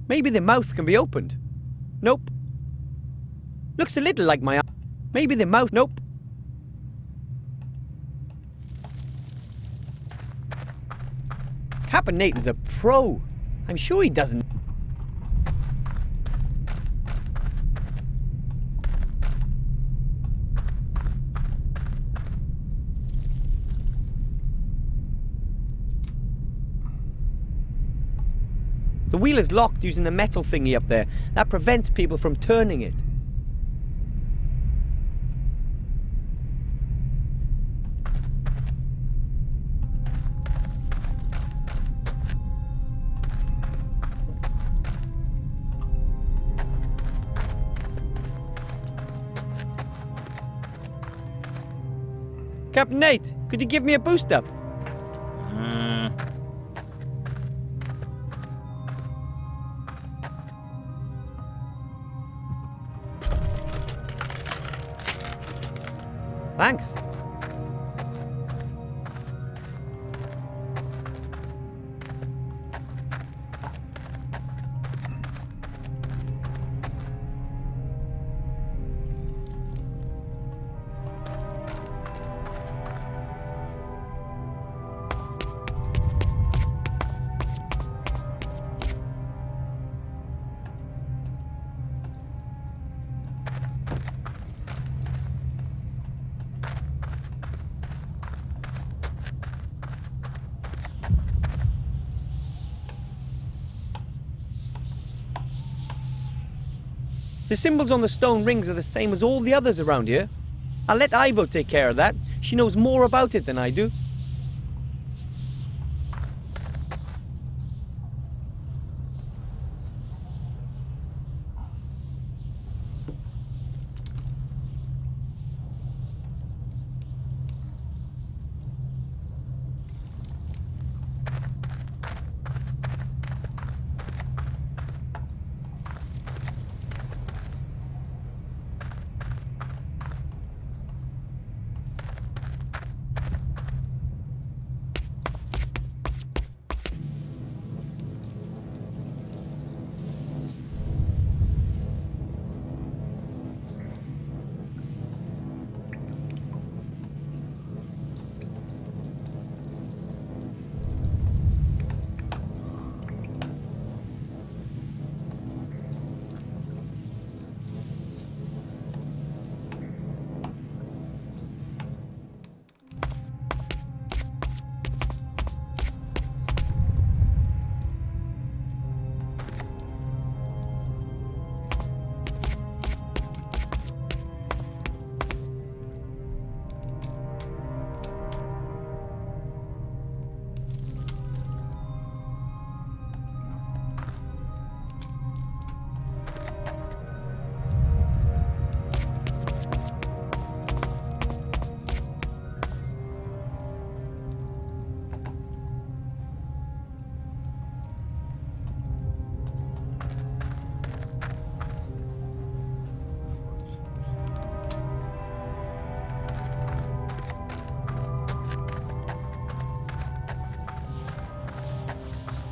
Maybe the mouth can be opened. Nope. Looks a little like my... Maybe the mouth... Nope. Captain Nathan's a pro. I'm sure he doesn't... The wheel is locked using the metal thingy up there. That prevents people from turning it. Captain Nate, could you give me a boost up? Thanks. The symbols on the stone rings are the same as all the others around here. I'll let Ivo take care of that. She knows more about it than I do.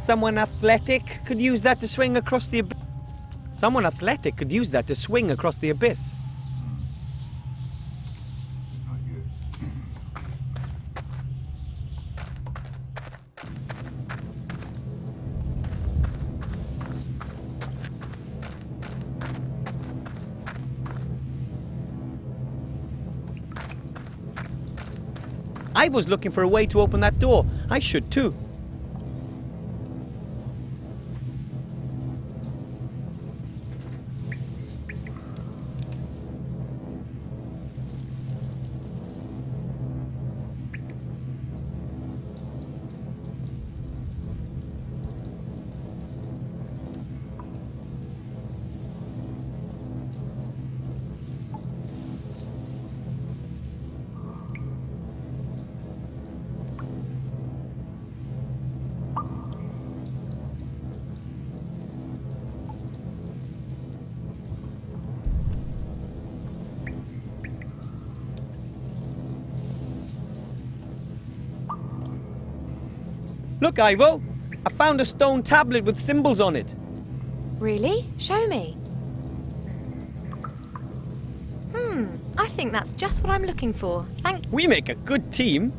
Someone athletic could use that to swing across the abyss. Someone athletic could use that to swing across the abyss. Not good. I was looking for a way to open that door. I should too. Look, Ivo. I found a stone tablet with symbols on it. Really? Show me. I think that's just what I'm looking for. Thank We make a good team.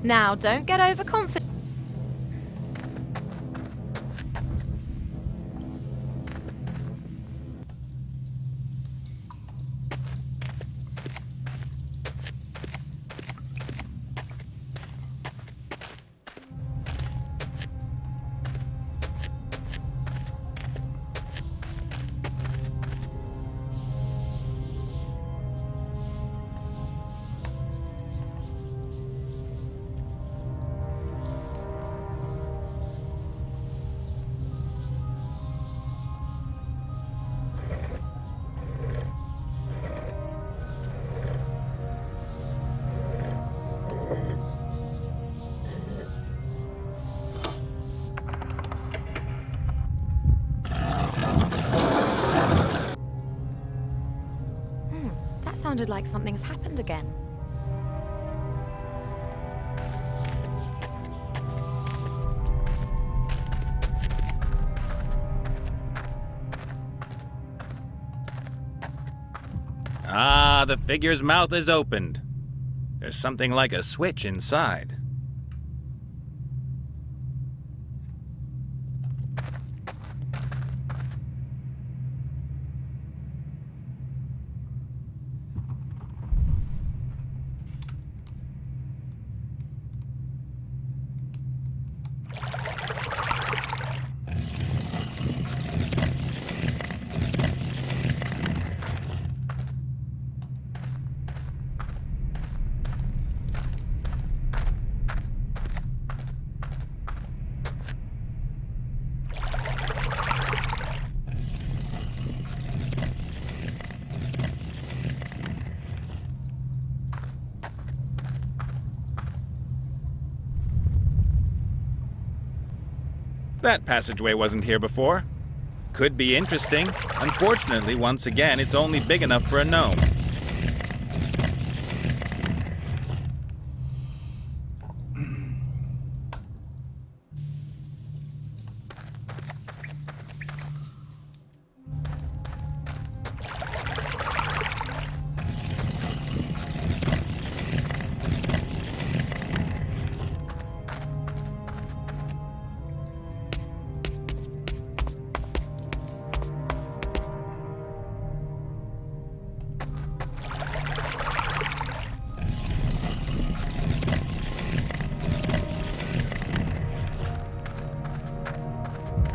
Now, don't get overconfident. That sounded like something's happened again. Ah, the figure's mouth is opened. There's something like a switch inside. That passageway wasn't here before. Could be interesting. Unfortunately, once again, it's only big enough for a gnome.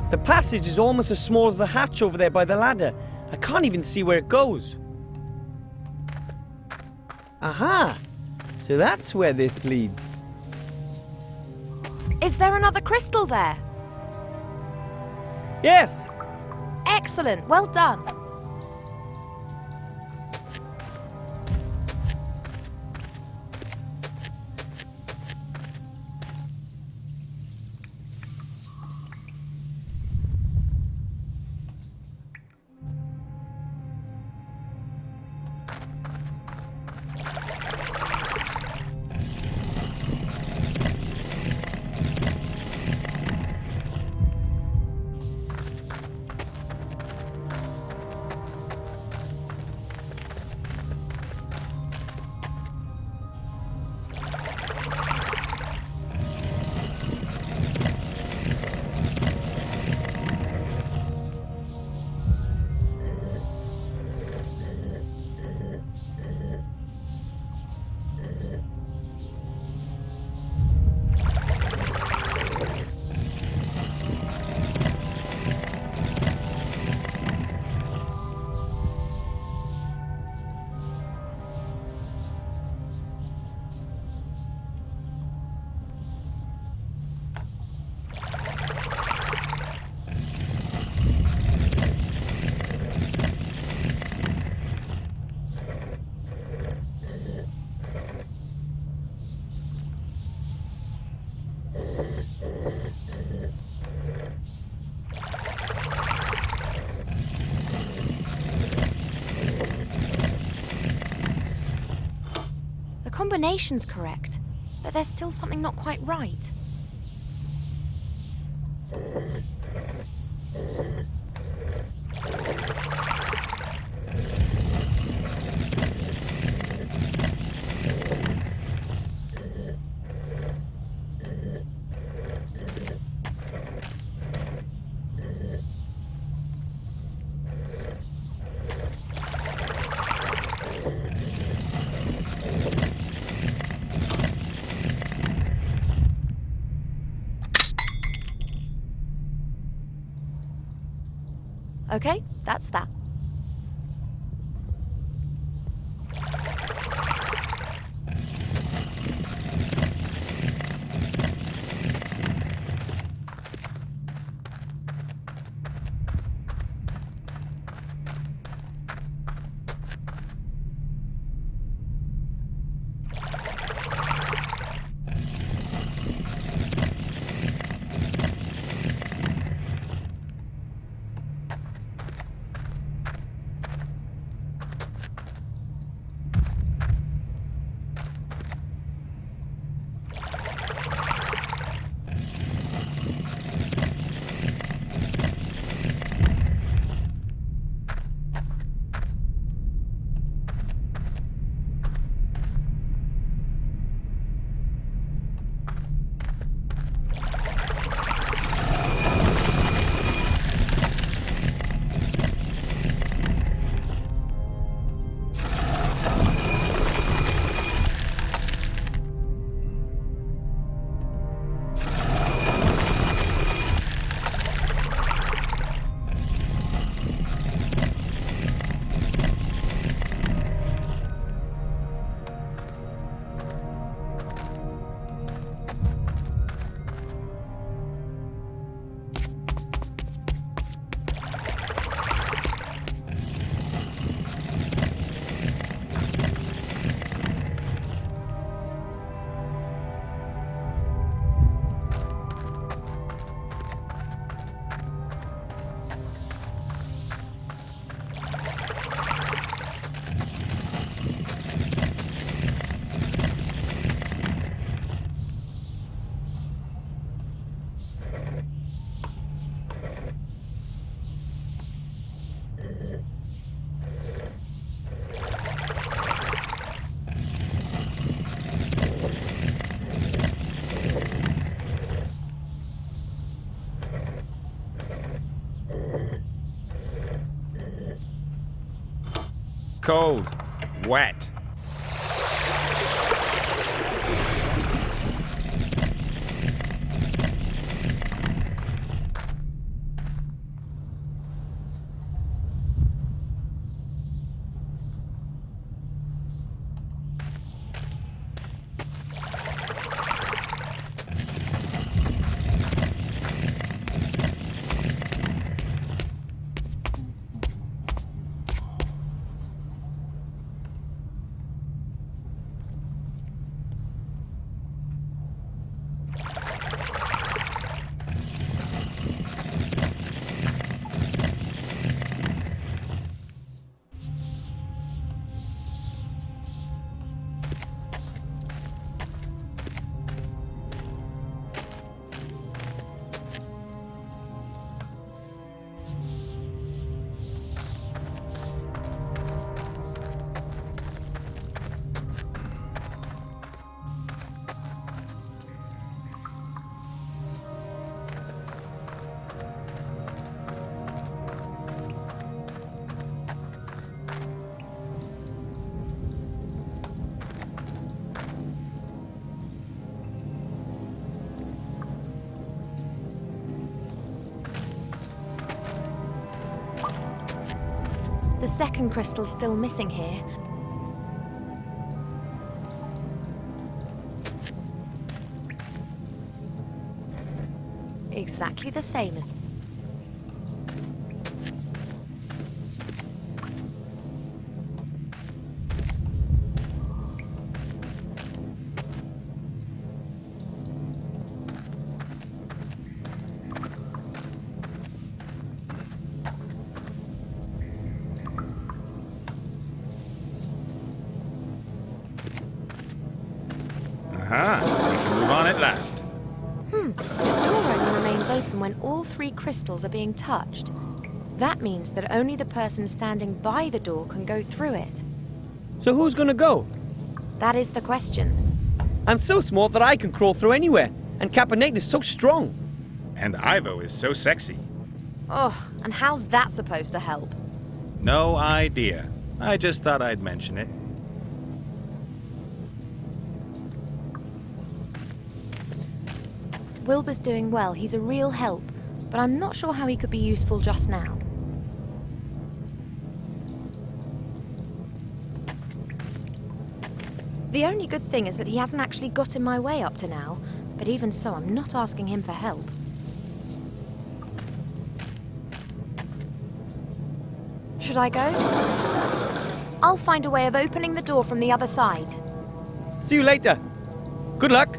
The passage is almost as small as the hatch over there by the ladder. I can't even see where it goes. Aha! So that's where this leads. Is there another crystal there? Yes! Excellent, well done. The combination's correct, but there's still something not quite right. Okay, that's that. Cold. Wet. The second crystal's still missing here. Exactly the same as... Aha, we can move on at last. The door only remains open when when all 3 crystals are being touched. That means that only the person standing by the door can go through it. So who's gonna go? That is the question. I'm so small that I can crawl through anywhere, and Caponate is so strong. And Ivo is so sexy. Oh, and how's that supposed to help? No idea. I just thought I'd mention it. Wilbur's doing well, he's a real help, but I'm not sure how he could be useful just now. The only good thing is that he hasn't actually got in my way up to now, but even so, I'm not asking him for help. Should I go? I'll find a way of opening the door from the other side. See you later. Good luck.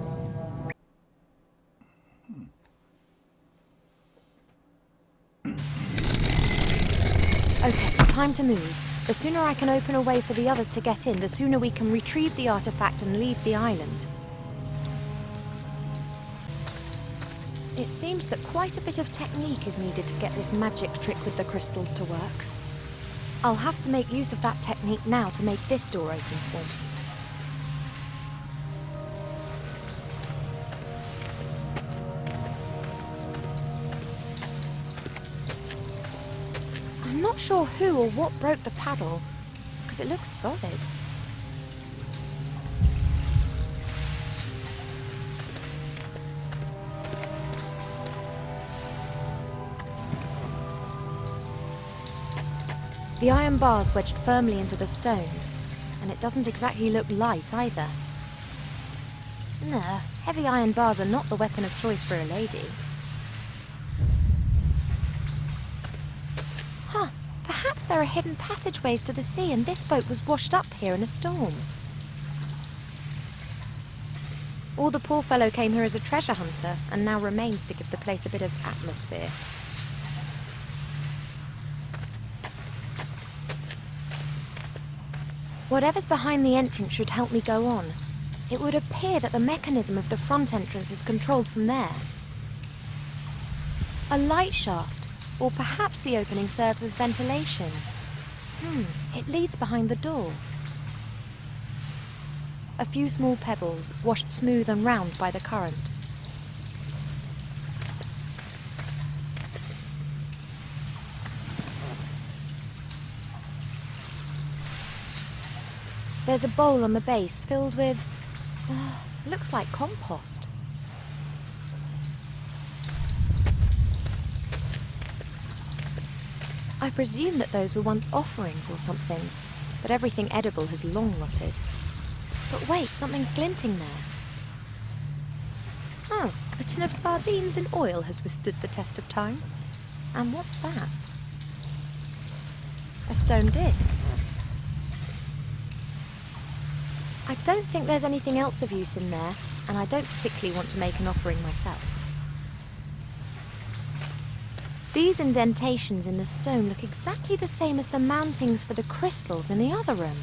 Okay, time to move. The sooner I can open a way for the others to get in, the sooner we can retrieve the artifact and leave the island. It seems that quite a bit of technique is needed to get this magic trick with the crystals to work. I'll have to make use of that technique now to make this door open for me. I'm not sure who or what broke the paddle, because it looks solid. The iron bar's wedged firmly into the stones, and it doesn't exactly look light either. Nah, heavy iron bars are not the weapon of choice for a lady. Huh, perhaps there are hidden passageways to the sea and this boat was washed up here in a storm. Or the poor fellow came here as a treasure hunter and now remains to give the place a bit of atmosphere. Whatever's behind the entrance should help me go on. It would appear that the mechanism of the front entrance is controlled from there. A light shaft, or perhaps the opening serves as ventilation. It leads behind the door. A few small pebbles, washed smooth and round by the current. There's a bowl on the base filled with, looks like compost. I presume that those were once offerings or something, but everything edible has long rotted. But wait, something's glinting there. Oh, a tin of sardines in oil has withstood the test of time. And what's that? A stone disc. I don't think there's anything else of use in there, and I don't particularly want to make an offering myself. These indentations in the stone look exactly the same as the mountings for the crystals in the other room.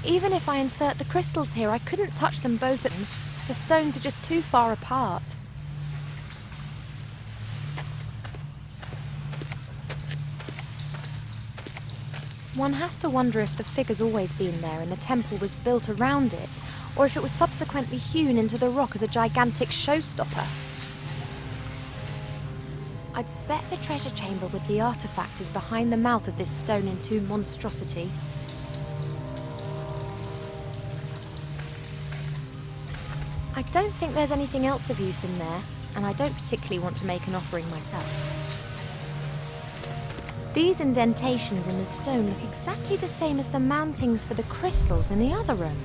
Even if I insert the crystals here, I couldn't touch them both at them. The stones are just too far apart. One has to wonder if the figure's always been there and the temple was built around it, or if it was subsequently hewn into the rock as a gigantic showstopper. I bet the treasure chamber with the artifact is behind the mouth of this stone-entombed monstrosity. I don't think there's anything else of use in there, and I don't particularly want to make an offering myself. These indentations in the stone look exactly the same as the mountings for the crystals in the other room.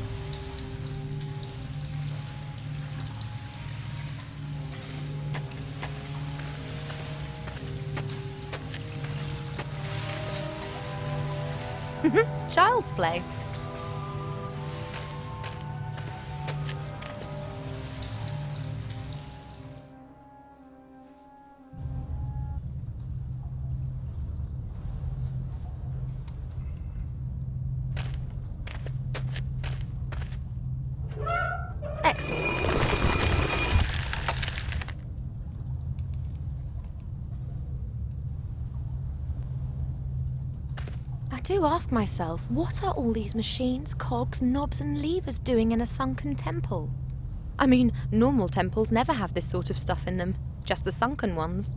Child's play. Excellent. do ask myself, what are all these machines, cogs, knobs and levers doing in a sunken temple? I mean, normal temples never have this sort of stuff in them, just the sunken ones.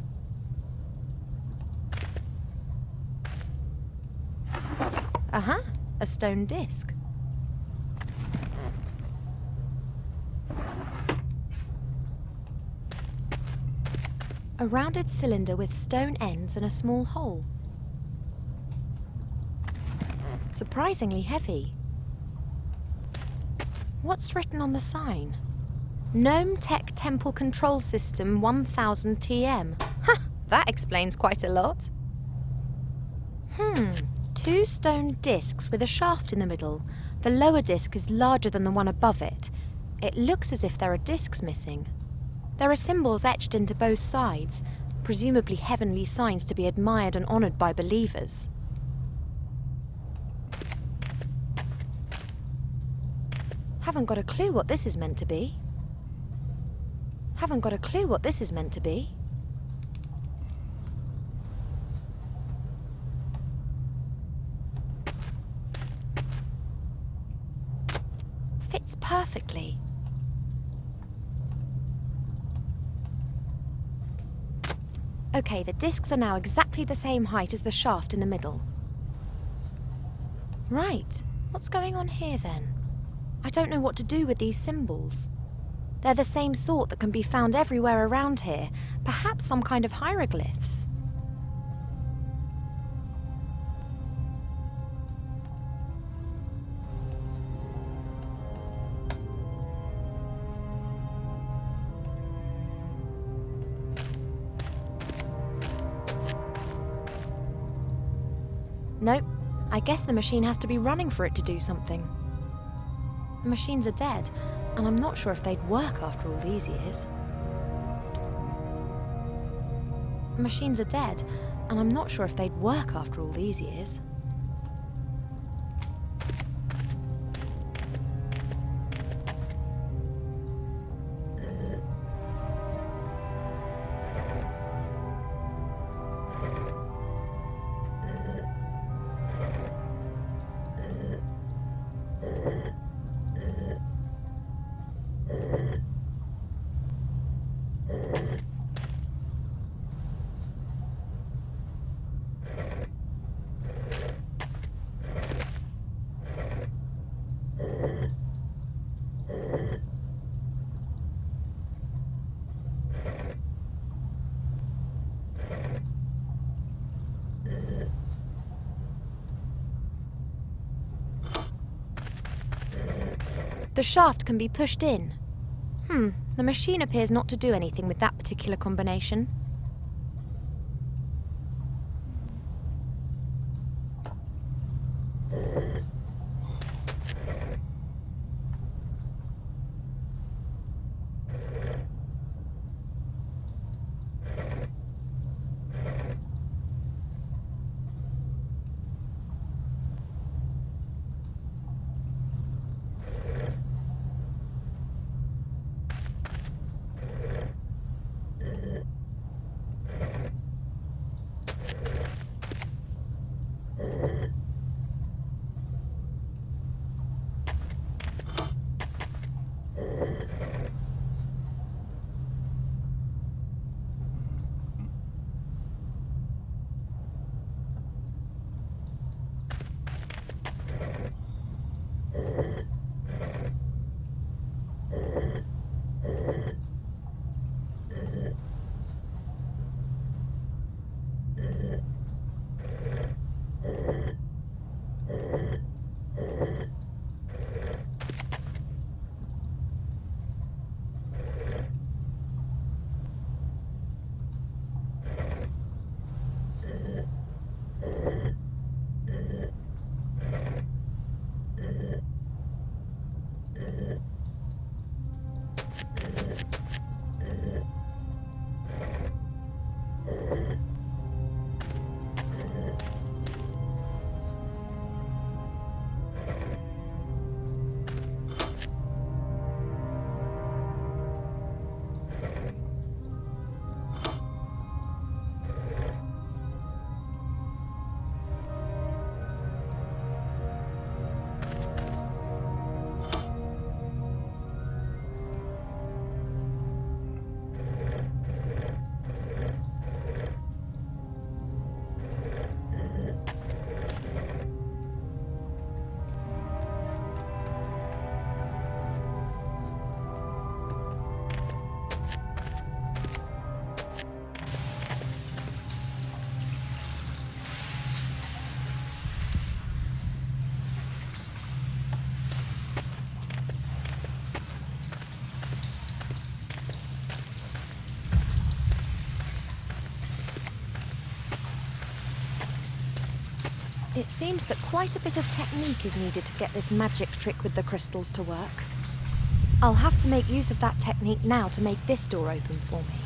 Uh-huh, a stone disc. A rounded cylinder with stone ends and a small hole. Surprisingly heavy. What's written on the sign? Gnome Tech Temple Control System 1000 TM. Huh, that explains quite a lot. 2 stone discs with a shaft in the middle. The lower disc is larger than the one above it. It looks as if there are discs missing. There are symbols etched into both sides, presumably heavenly signs to be admired and honoured by believers. Haven't got a clue what this is meant to be. Haven't got a clue what this is meant to be. Fits perfectly. Okay, the discs are now exactly the same height as the shaft in the middle. Right, what's going on here then? I don't know what to do with these symbols. They're the same sort that can be found everywhere around here, perhaps some kind of hieroglyphs. Nope, I guess the machine has to be running for it to do something. The machines are dead, and I'm not sure if they'd work after all these years. The machines are dead, and I'm not sure if they'd work after all these years. The shaft can be pushed in. The machine appears not to do anything with that particular combination. It seems that quite a bit of technique is needed to get this magic trick with the crystals to work. I'll have to make use of that technique now to make this door open for me.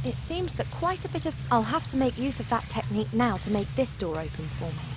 It seems that quite a bit of... I'll have to make use of that technique now to make this door open for me.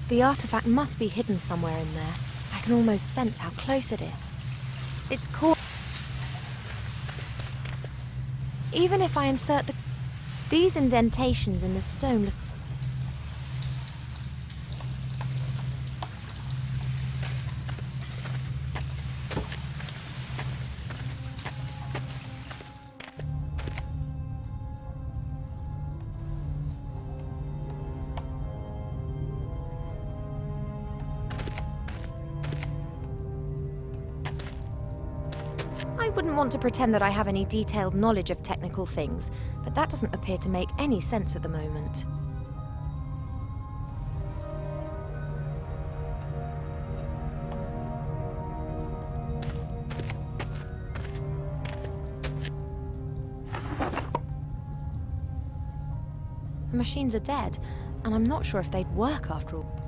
The artifact must be hidden somewhere in there. I can almost sense how close it is. It's caught. Even if I insert these indentations in the stone look... I wouldn't want to pretend that I have any detailed knowledge of technical things, but that doesn't appear to make any sense at the moment. The machines are dead, and I'm not sure if they'd work after all.